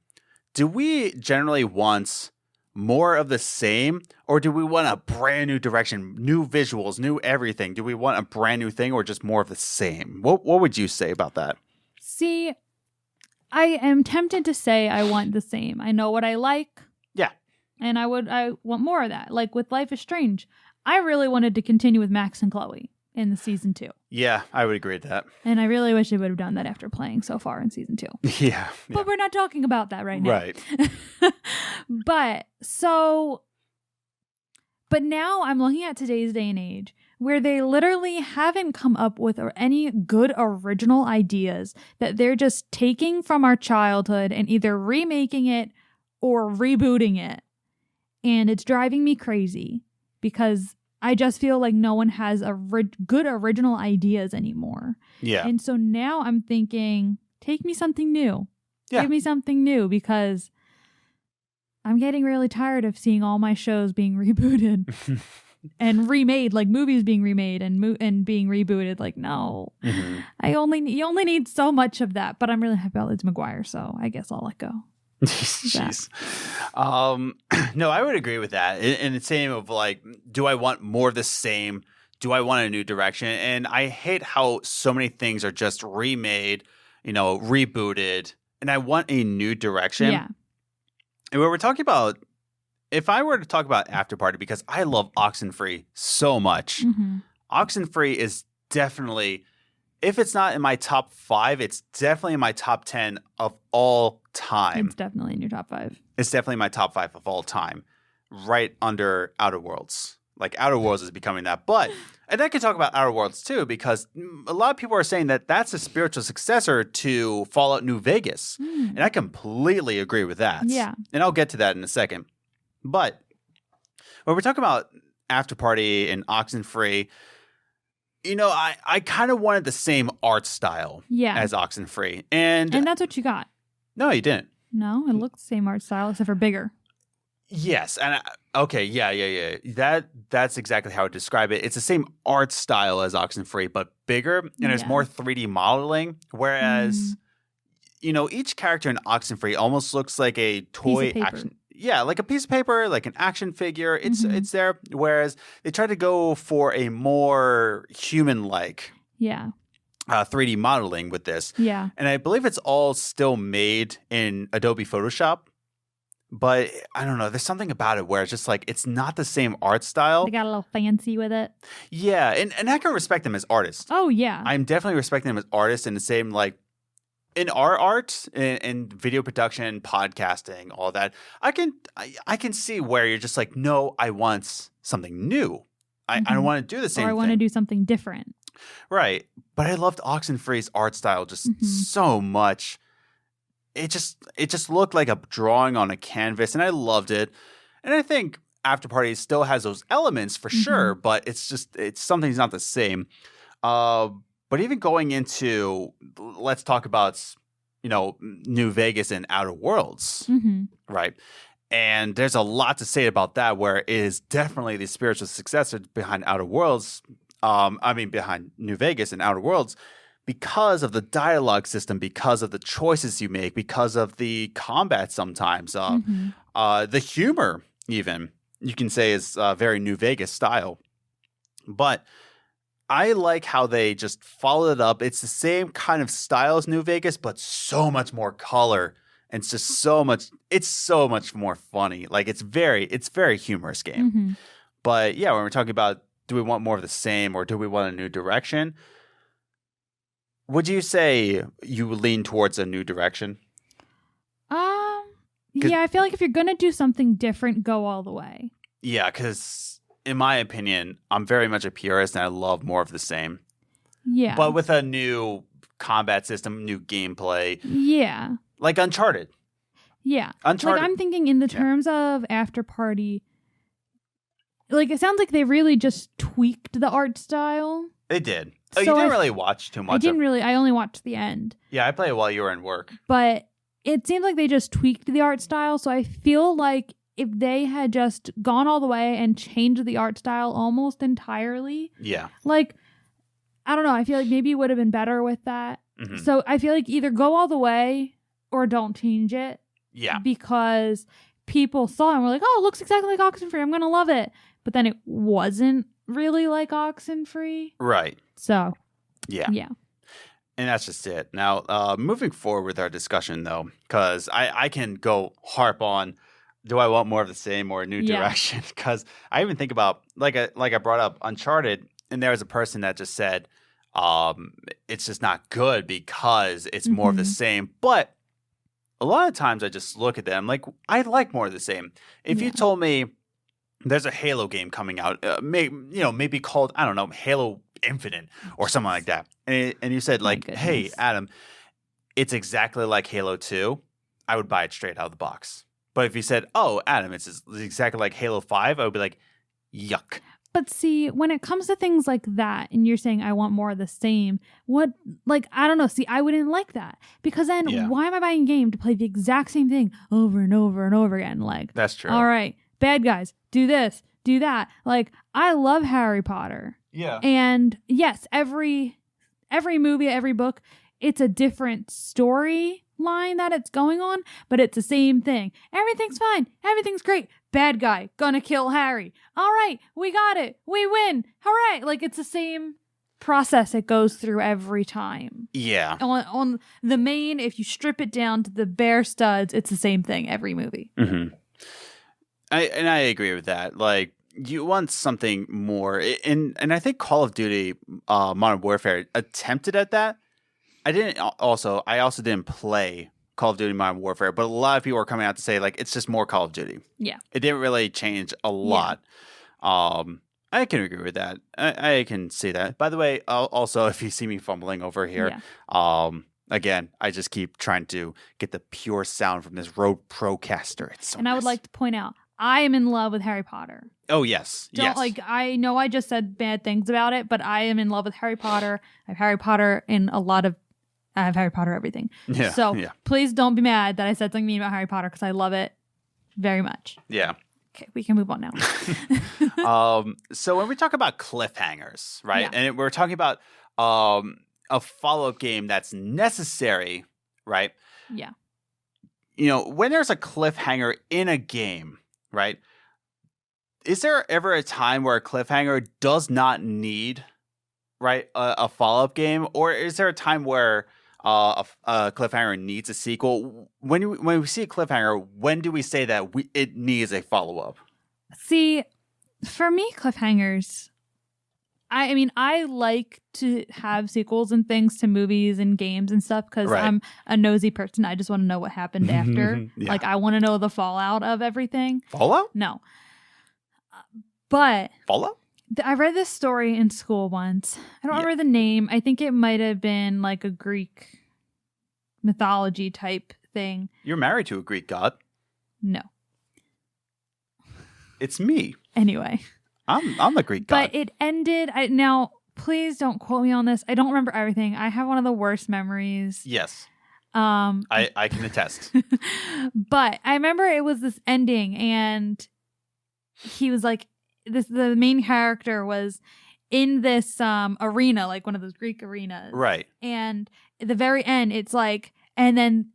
do we generally want more of the same, or do we want a brand new direction, new visuals, new everything? Do we want a brand new thing or just more of the same? What would you say about that? See, I am tempted to say I want the same. I know what I like. Yeah. And I want more of that. Like with Life is Strange, I really wanted to continue with Max and Chloe in the season 2. Yeah, I would agree with that. And I really wish they would have done that after playing so far in season 2. Yeah. But we're not talking about that right now. Right. But now I'm looking at today's day and age where they literally haven't come up with any good original ideas, that they're just taking from our childhood and either remaking it or rebooting it. And it's driving me crazy because I just feel like no one has good original ideas anymore. Yeah. And so now I'm thinking, take me something new. Yeah. Give me something new, because I'm getting really tired of seeing all my shows being rebooted and remade, like movies being remade and being rebooted. Like, no, you only need so much of that. But I'm really happy about Liz McGuire, so I guess I'll let go. Jeez. No, I would agree with that. And it's same of like, do I want more of the same? Do I want a new direction? And I hate how so many things are just remade, rebooted, and I want a new direction. Yeah. And when we're talking about, if I were to talk about After Party, because I love Oxenfree so much, Oxenfree is definitely, if it's not in my top 5, it's definitely in my top 10 of all time. It's definitely in your top 5. It's definitely my top 5 of all time, right under Outer Worlds. Like, Outer Worlds is becoming that. But, and I can talk about Outer Worlds too, because a lot of people are saying that that's a spiritual successor to Fallout New Vegas. And I completely agree with that. Yeah. And I'll get to that in a second. But when we're talking about After Party and Oxenfree, I kind of wanted the same art style as Oxenfree. And that's what you got. No, you didn't. No, it looked the same art style except for bigger. Yes. And okay. Yeah. That's exactly how I describe it. It's the same art style as Oxenfree, but bigger, and there's more 3D modeling. Whereas, each character in Oxenfree almost looks like a toy action. Yeah, like a piece of paper, like an action figure. It's there. Whereas they try to go for a more human-like 3D modeling with this. Yeah. And I believe it's all still made in Adobe Photoshop. But I don't know. There's something about it where it's just like, it's not the same art style. They got a little fancy with it. Yeah. And I can respect them as artists. Oh, yeah. I'm definitely respecting them as artists in the same, like, in our art, in video production, podcasting, all that, I can see where you're just like, no, I want something new. I don't want to do the same thing. Or I want to do something different. Right. But I loved Oxenfree's art style just so much. It just looked like a drawing on a canvas, and I loved it. And I think After Party still has those elements for sure, but it's something's not the same. But even going into, let's talk about, New Vegas and Outer Worlds, right? And there's a lot to say about that, where it is definitely the spiritual successor behind Outer Worlds. Behind New Vegas and Outer Worlds, because of the dialogue system, because of the choices you make, because of the combat sometimes, the humor even, you can say is very New Vegas style. But I like how they just followed it up. It's the same kind of style as New Vegas, but so much more color. And it's just so much more funny. Like, it's very humorous game. But yeah, when we're talking about, do we want more of the same or do we want a new direction? Would you say you lean towards a new direction? Yeah, I feel like if you're going to do something different, go all the way. Yeah, because in my opinion, I'm very much a purist and I love more of the same. Yeah. But with a new combat system, new gameplay. Yeah. Like Uncharted. Yeah. Uncharted. Like, I'm thinking in the terms of After Party, like, it sounds like they really just tweaked the art style. They did. So you didn't really watch too much. I only watched the end. Yeah, I played it while you were in work. But it seems like they just tweaked the art style. So I feel like if they had just gone all the way and changed the art style almost entirely. Yeah. Like, I don't know. I feel like maybe it would have been better with that. So I feel like either go all the way or don't change it. Yeah. Because people saw it and were like, oh, it looks exactly like Oxenfree. I'm going to love it. But then it wasn't really like Oxenfree. Right. So, Yeah. yeah. And that's just it. Now, moving forward with our discussion, though, because I can go harp on, do I want more of the same or a new direction? Because I even think about, like I brought up Uncharted, and there was a person that just said, it's just not good because it's more of the same. But a lot of times I just look at them like, I like more of the same. If you told me there's a Halo game coming out, maybe called, I don't know, Halo Infinite or something like that. And you said like, hey, Adam, it's exactly like Halo 2. I would buy it straight out of the box. But if you said, oh, Adam, it's exactly like Halo 5, I would be like, yuck. But see, when it comes to things like that, and you're saying I want more of the same, I don't know. See, I wouldn't like that. Because then why am I buying a game to play the exact same thing over and over and over again? Like, that's true. All right, bad guys, do this, do that. Like, I love Harry Potter. Yeah. And yes, every movie, every book, it's a different storyline that it's going on, but it's the same thing. Everything's fine. Everything's great. Bad guy gonna kill Harry. All right, we got it. We win. Hooray. Like, it's the same process it goes through every time. Yeah. On the main, if you strip it down to the bare studs, it's the same thing every movie. Mm-hmm. I agree with that. Like, you want something more, and I think Call of Duty Modern Warfare attempted at that. I also didn't play Call of Duty Modern Warfare, but a lot of people are coming out to say like it's just more Call of Duty. Yeah, it didn't really change a lot. I can agree with that. I can see that. By the way, also if you see me fumbling over here, again, I just keep trying to get the pure sound from this Rode Procaster. It's so nice. I would like to point out, I am in love with Harry Potter. Oh, yes. Yes. I know I just said bad things about it, but I am in love with Harry Potter. I have Harry Potter I have Harry Potter everything. Yeah. So please don't be mad that I said something mean about Harry Potter because I love it very much. Yeah. Okay, we can move on now. So when we talk about cliffhangers, right? Yeah. And we're talking about a follow-up game that's necessary, right? Yeah. When there's a cliffhanger in a game, right? Is there ever a time where a cliffhanger does not need, right, a follow-up game? Or is there a time where a cliffhanger needs a sequel? When we see a cliffhanger, when do we say that it needs a follow-up? See, for me, cliffhangers, I mean, I like to have sequels and things to movies and games and stuff because I'm a nosy person. I just want to know what happened after. Like, I want to know the fallout of everything. Fallout? No. But Fallout? I read this story in school once. I don't remember the name. I think it might have been like a Greek mythology type thing. You're married to a Greek god. No. It's me. Anyway. I'm a Greek god. But it ended. Now, please don't quote me on this. I don't remember everything. I have one of the worst memories. Yes. I can attest. But I remember it was this ending, and he was like, the main character was in this arena, like one of those Greek arenas. Right. And at the very end, it's like, and then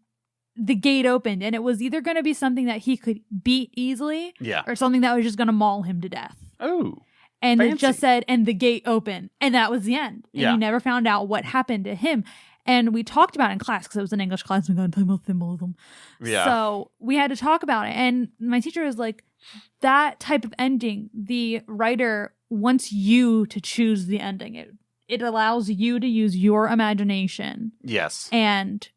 the gate opened, and it was either going to be something that he could beat easily or something that was just going to maul him to death. Oh. And fancy. It just said, and the gate opened, and that was the end. And he never found out what happened to him. And we talked about it in class because it was an English class. We got to talk about symbolism. Yeah. So we had to talk about it. And my teacher was like, that type of ending, the writer wants you to choose the ending. It allows you to use your imagination. Yes. And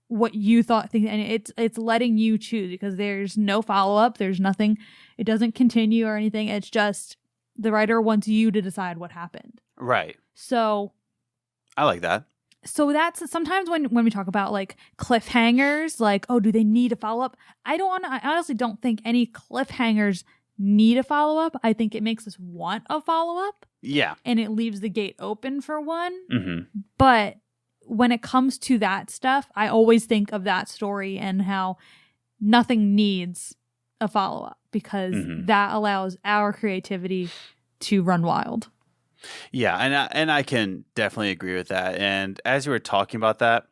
what you thought, and it's letting you choose because there's no follow-up. There's nothing. It doesn't continue or anything. It's just the writer wants you to decide what happened. Right. So I like that. So that's sometimes when we talk about like cliffhangers, like, oh, do they need a follow-up? I honestly don't think any cliffhangers need a follow-up. I think it makes us want a follow-up. Yeah. And it leaves the gate open for one. Mm-hmm. But when it comes to that stuff, I always think of that story and how nothing needs a follow-up because that allows our creativity to run wild. Yeah, and I can definitely agree with that. And as you were talking about that,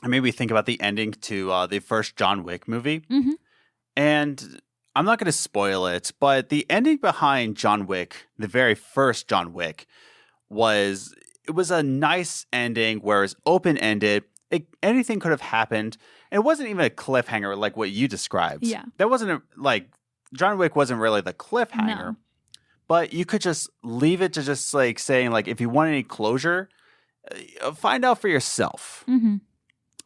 it made me think about the ending to the first John Wick movie. Mm-hmm. And I'm not going to spoil it, but the ending behind John Wick, the very first John Wick, was a nice ending where it was open-ended. Anything could have happened. And it wasn't even a cliffhanger like what you described. Yeah. That wasn't John Wick wasn't really the cliffhanger. No. But you could just leave it to just like saying like, if you want any closure, find out for yourself. Mm-hmm.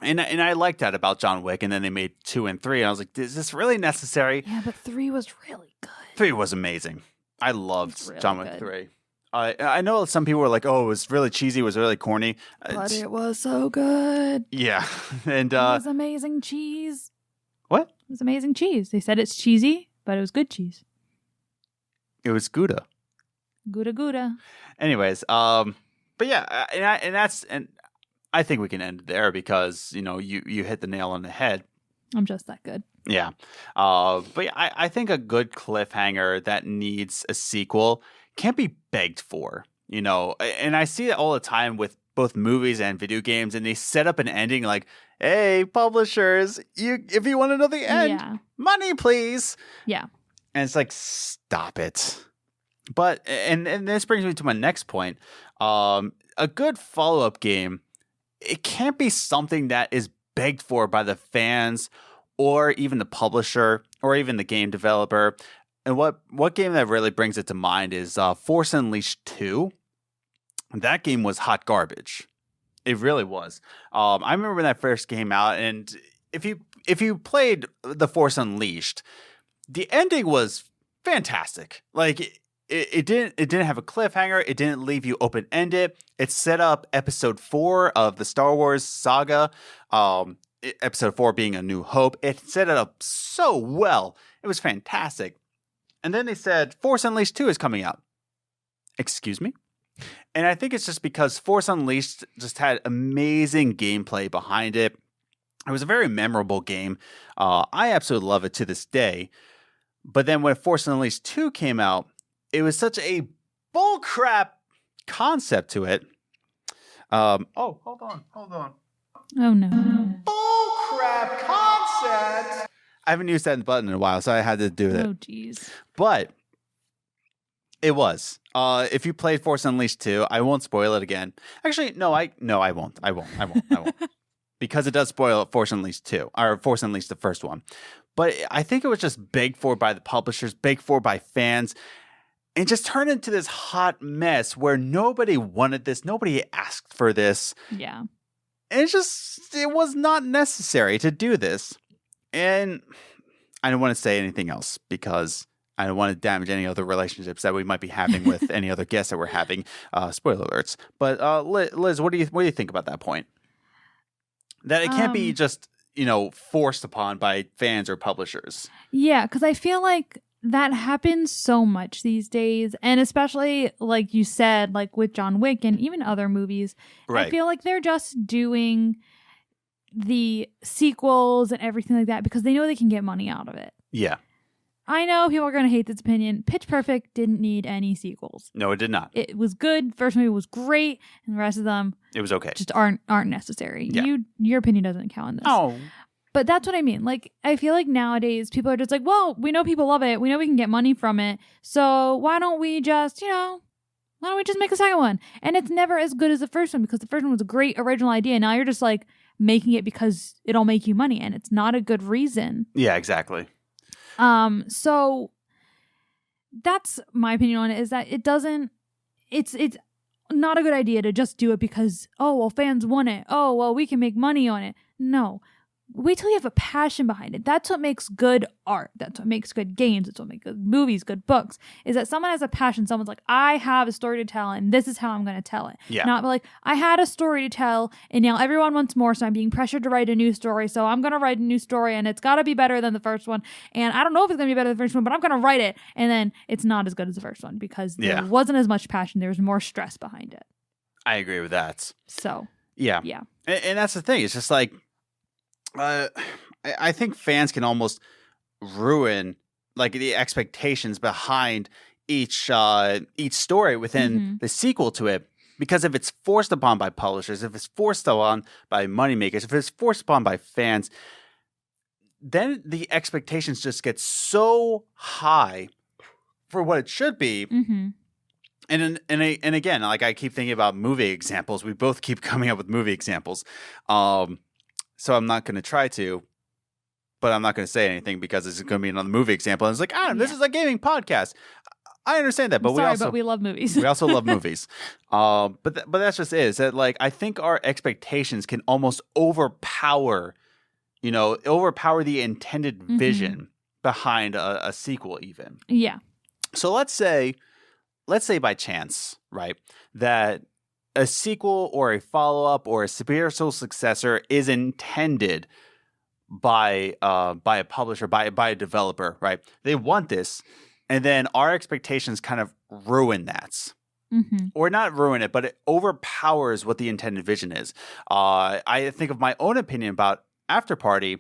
And I liked that about John Wick. And then they made 2 and 3. And I was like, is this really necessary? Yeah, but 3 was really good. 3 was amazing. I loved Really John Wick good. 3. I know some people were like, oh, it was really cheesy. It was really corny. But it was so good. Yeah. And It was amazing cheese. what? It was amazing cheese. They said it's cheesy, but it was good cheese. It was Gouda. Gouda Gouda. Anyways, but yeah, and I think we can end there because, you know, you hit the nail on the head. I'm just that good. Yeah. But yeah, I think a good cliffhanger that needs a sequel can't be begged for, you know, and I see it all the time with both movies and video games, and they set up an ending like, hey, publishers, if you want to know the end, Yeah. money, please. Yeah. And it's like, stop it. But, and this brings me to my next point. A good follow-up game, it can't be something that is begged for by the fans or even the publisher or even the game developer. And what game that really brings it to mind is Force Unleashed 2. That game was hot garbage. It really was. I remember when that first came out, and if you played the Force Unleashed, the ending was fantastic. Like it didn't have a cliffhanger. It didn't leave you open ended. It set up Episode 4 of the Star Wars saga. Episode 4 being A New Hope. It set it up so well. It was fantastic. And then they said Force Unleashed 2 is coming out. Excuse me? And I think it's just because Force Unleashed just had amazing gameplay behind it. It was a very memorable game. I absolutely love it to this day. But then when Force Unleashed 2 came out, it was such a bullcrap concept to it. Hold on. Oh, no. Bullcrap concept! I haven't used that button in a while, so I had to do that. Oh, jeez. But it was. If you played Force Unleashed 2, I won't spoil it again. Actually, no, I won't. I won't. Because it does spoil Force Unleashed 2, or Force Unleashed the first one. But I think it was just begged for by the publishers, begged for by fans, and just turned into this hot mess where nobody wanted this, nobody asked for this. Yeah. And it was not necessary to do this. And I don't want to say anything else because I don't want to damage any other relationships that we might be having with any other guests that we're having. Spoiler alerts. But Liz, what do you think about that point? That it can't be just, you know, forced upon by fans or publishers. Yeah, because I feel like that happens so much these days. And especially, like you said, like with John Wick and even other movies, Right. I feel like they're just doing the sequels and everything like that because they know they can get money out of it. Yeah. I know people are going to hate this opinion. Pitch Perfect didn't need any sequels. No, it did not. It was good. First movie was great, and the rest of them It was okay. just aren't necessary. Yeah. Your opinion doesn't count in this. Oh. But that's what I mean. Like, I feel like nowadays people are just like, well, we know people love it. We know we can get money from it. So why don't we just, why don't we just make a second one? And it's never as good as the first one because the first one was a great original idea. Now you're just like making it because it'll make you money, and it's not a good reason. Yeah, exactly. So that's my opinion on it, is that it's not a good idea to just do it because, oh, well, fans want it. Oh, well, we can make money on it. No. Wait till you have a passion behind it. That's what makes good art. That's what makes good games. That's what makes good movies, good books, is that someone has a passion. Someone's like, I have a story to tell, and this is how I'm going to tell it. Yeah. Not like, I had a story to tell, and now everyone wants more, so I'm being pressured to write a new story, so I'm going to write a new story, and it's got to be better than the first one, and I don't know if it's going to be better than the first one, but I'm going to write it, and then it's not as good as the first one because there wasn't as much passion. There was more stress behind it. I agree with that. So, Yeah. yeah. And that's the thing. It's just like, I think fans can almost ruin like the expectations behind each story within the sequel to it, because if it's forced upon by publishers, if it's forced upon by moneymakers, if it's forced upon by fans, then the expectations just get so high for what it should be. Mm-hmm. And again, like I keep thinking about movie examples. We both keep coming up with movie examples. So I'm not going to try to, but I'm not going to say anything because it's going to be another movie example. And it's like, this is a gaming podcast. I understand that, but we love movies. we also love movies. But that's just it. Is that like I think our expectations can almost overpower the intended vision behind a sequel even. Yeah. So let's say by chance, right, that a sequel or a follow-up or a spiritual successor is intended by a publisher, by a developer, right? They want this, and then our expectations kind of ruin that. Mm-hmm. Or not ruin it, but it overpowers what the intended vision is. I think of my own opinion about After Party,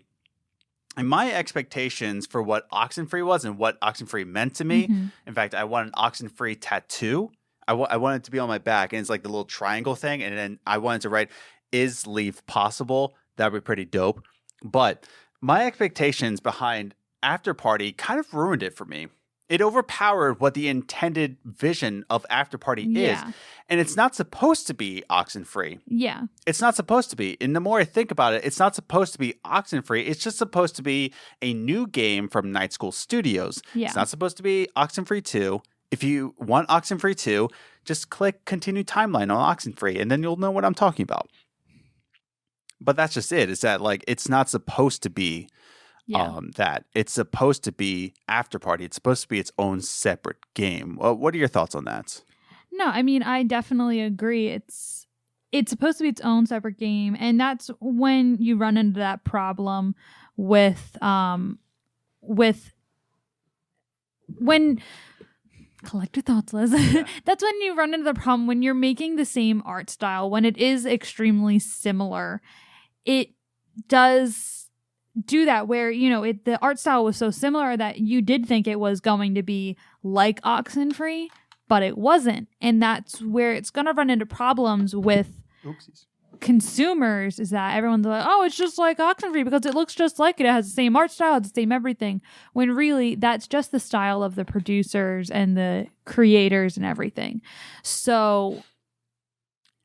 and my expectations for what Oxenfree was and what Oxenfree meant to me. Mm-hmm. In fact, I want an Oxenfree tattoo. I want it to be on my back, and it's like the little triangle thing. And then I wanted to write, "Is leave possible?" That'd be pretty dope. But my expectations behind After Party kind of ruined it for me. It overpowered what the intended vision of After Party is. And it's not supposed to be Oxenfree. Yeah. It's not supposed to be. And the more I think about it, it's not supposed to be Oxenfree. It's just supposed to be a new game from Night School Studios. Yeah. It's not supposed to be Oxenfree 2. If you want Oxenfree 2, just click continue timeline on Oxenfree, and then you'll know what I'm talking about. But that's just it. Is that like it's not supposed to be that. It's supposed to be After Party. It's supposed to be its own separate game. What are your thoughts on that? No, I mean, I definitely agree. It's supposed to be its own separate game, and that's when you run into that problem with when collect your thoughts, Liz. That's when you run into the problem when you're making the same art style, when it is extremely similar. It does do that where, the art style was so similar that you did think it was going to be like Oxenfree, but it wasn't. And that's where it's going to run into problems with consumers, is that everyone's like, oh, it's just like Oxenfree because it looks just like it. It has the same art style, it's the same everything. When really that's just the style of the producers and the creators and everything. So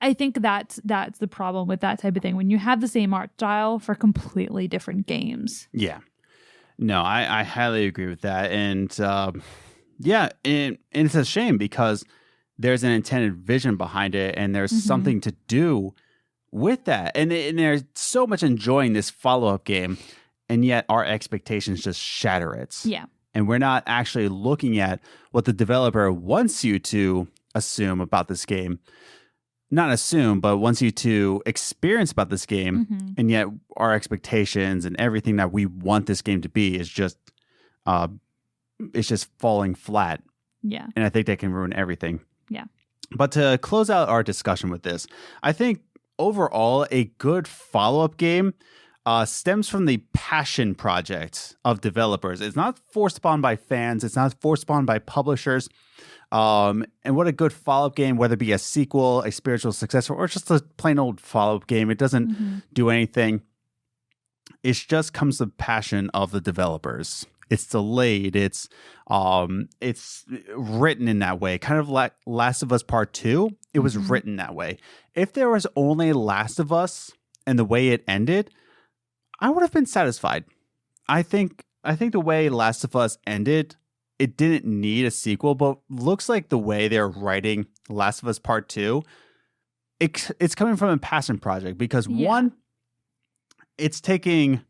I think that's the problem with that type of thing, when you have the same art style for completely different games. Yeah. No, I highly agree with that. And and it's a shame because there's an intended vision behind it, and there's something to do with that. And there's so much enjoying this follow-up game, and yet our expectations just shatter it. Yeah. And we're not actually looking at what the developer wants you to assume about this game. Not assume, but wants you to experience about this game, and yet our expectations and everything that we want this game to be is just, it's just falling flat. Yeah. And I think that can ruin everything. Yeah. But to close out our discussion with this, I think overall a good follow-up game stems from the passion project of developers. It's not forced upon by fans. It's not forced upon by publishers. And what a good follow-up game, whether it be a sequel, a spiritual successor, or just a plain old follow-up game. It doesn't do anything. It just comes the passion of the developers. It's delayed. It's written in that way. Kind of like Last of Us Part 2. It was written that way. If there was only Last of Us and the way it ended, I would have been satisfied. I think the way Last of Us ended, it didn't need a sequel, but looks like the way they're writing Last of Us Part 2, it's coming from a passion project because one, it's taking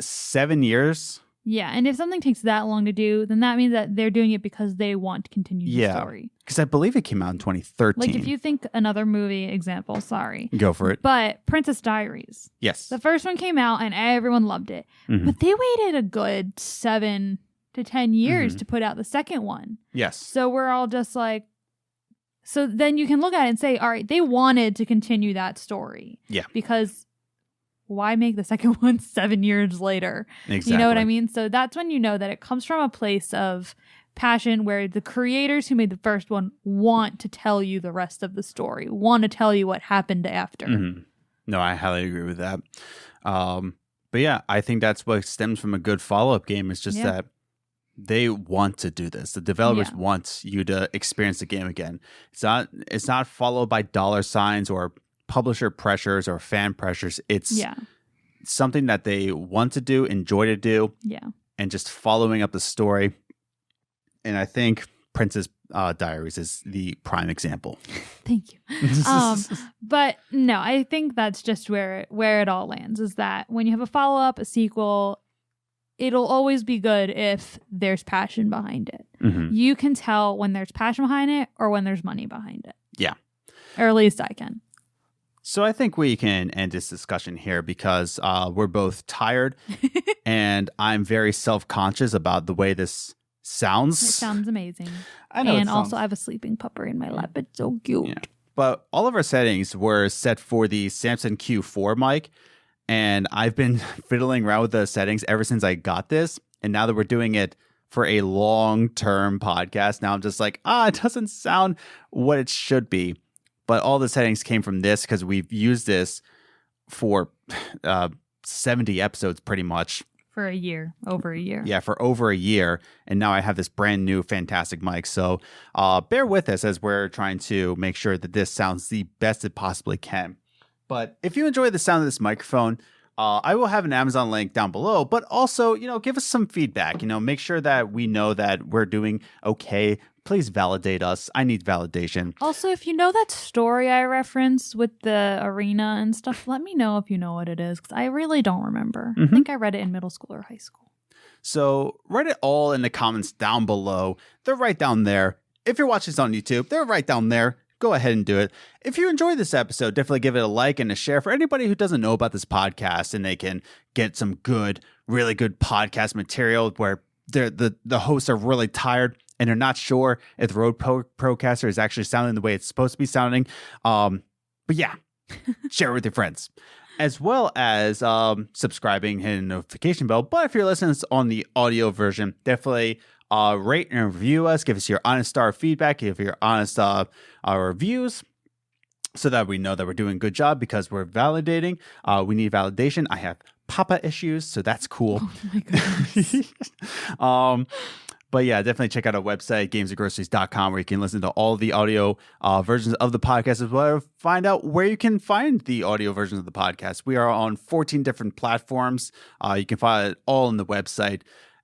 7 years. Yeah, and if something takes that long to do, then that means that they're doing it because they want to continue the story. Because I believe it came out in 2013. Like if you think another movie example, sorry. Go for it. But Princess Diaries. Yes. The first one came out and everyone loved it. But they waited a good 7 to 10 years to put out the second one. Yes. So we're all just like, so then you can look at it and say, all right, they wanted to continue that story. Yeah. Because why make the second one 7 years later? Exactly. You know what I mean? So that's when you know that it comes from a place of passion where the creators who made the first one want to tell you the rest of the story, want to tell you what happened after. No, I highly agree with that. But yeah, I think that's what stems from a good follow-up game is just Yeah. that they want to do this. The developers Yeah. want you to experience the game again. It's not followed by dollar signs or publisher pressures or fan pressures. It's Yeah. something that they want to do, enjoy to do, Yeah. and just following up the story. And I think Princess Diaries is the prime example. Thank you. But no, I think that's just where it all lands is that when you have a follow-up, a sequel, it'll always be good if there's passion behind it. Mhm. You can tell when there's passion behind it or when there's money behind it. Yeah. Or at least I can. So I think we can end this discussion here because we're both tired and I'm very self-conscious about the way this sounds. It sounds amazing. I know it And also sounds- I have a sleeping pupper in my lap. It's so cute. Yeah. But all of our settings were set for the Samsung Q4 mic. And I've been fiddling around with the settings ever since I got this. And now that we're doing it for a long-term podcast, now I'm just like, it doesn't sound what it should be. But all the settings came from this because we've used this for 70 episodes pretty much. For a year. Over a year. Yeah, for over a year. And now I have this brand new fantastic mic. So bear with us as we're trying to make sure that this sounds the best it possibly can. But if you enjoy the sound of this microphone, I will have an Amazon link down below. But also, give us some feedback. Make sure that we know that we're doing okay. Please validate us. I need validation. Also, if you know that story I referenced with the arena and stuff, let me know if you know what it is, because I really don't remember. I think I read it in middle school or high school. So write it all in the comments down below. They're right down there. If you're watching this on YouTube, they're right down there. Go ahead and do it. If you enjoyed this episode, definitely give it a like and a share for anybody who doesn't know about this podcast and they can get some good, really good podcast material where the hosts are really tired and they're not sure if the Rode Procaster is actually sounding the way it's supposed to be sounding. But yeah, share it with your friends. As well as subscribing, hitting the notification bell. But if you're listening on the audio version, definitely rate and review us. Give us your honest star feedback. Give your honest reviews so that we know that we're doing a good job because we're validating. We need validation. I have Papa issues, so that's cool. Oh my goodness. But yeah, definitely check out our website, gamesandgroceries.com, where you can listen to all the audio versions of the podcast as well. Find out where you can find the audio versions of the podcast. We are on 14 different platforms. You can find it all on the website,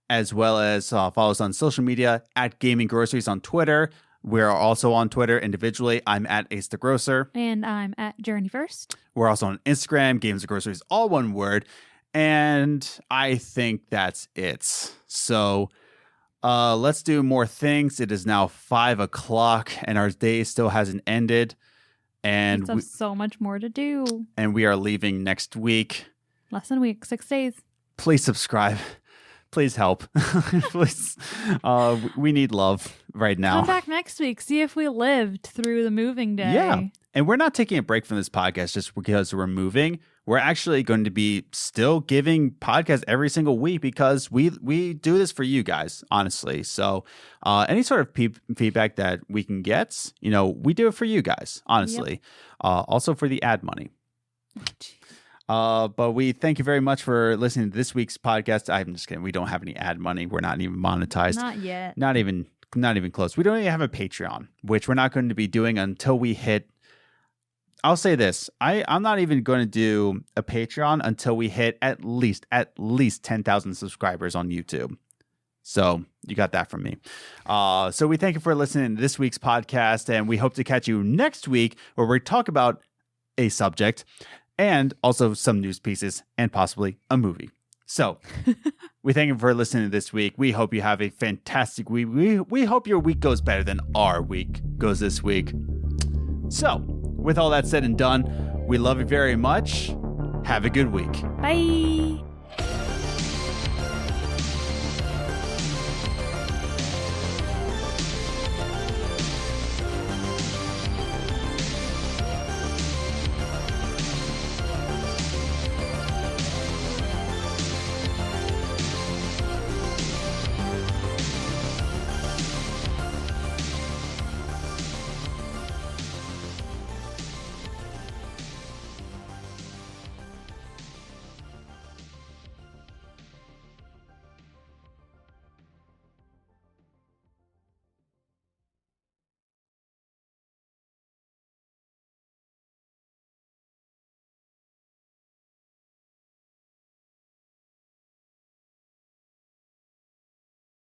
as well as follow us on social media at Gaming Groceries on Twitter. We're also on Twitter individually. I'm at Ace the Grocer. And I'm at Journey First. We're also on Instagram, Games and Groceries, all one word. And I think that's it. So let's do more things. It is now 5:00 and our day still hasn't ended. And We have so much more to do. we are leaving next week. Less than a week, 6 days. Please subscribe. Please help. Please. We need love right now. Come back next week. See if we lived through the moving day. Yeah. And we're not taking a break from this podcast just because we're moving. We're actually going to be still giving podcasts every single week because we do this for you guys, honestly. So any sort of feedback that we can get, we do it for you guys, honestly. Also for the ad money. But we thank you very much for listening to this week's podcast. I'm just kidding. We don't have any ad money. We're not even monetized. Not yet. Not even close. We don't even have a Patreon, which we're not going to be doing until we hit. I'll say this. I'm not even going to do a Patreon until we hit at least 10,000 subscribers on YouTube. So you got that from me. So we thank you for listening to this week's podcast, and we hope to catch you next week where we talk about a subject and also some news pieces and possibly a movie. So we thank you for listening this week. We hope you have a fantastic week. We hope your week goes better than our week goes this week. So with all that said and done, we love you very much. Have a good week. Bye.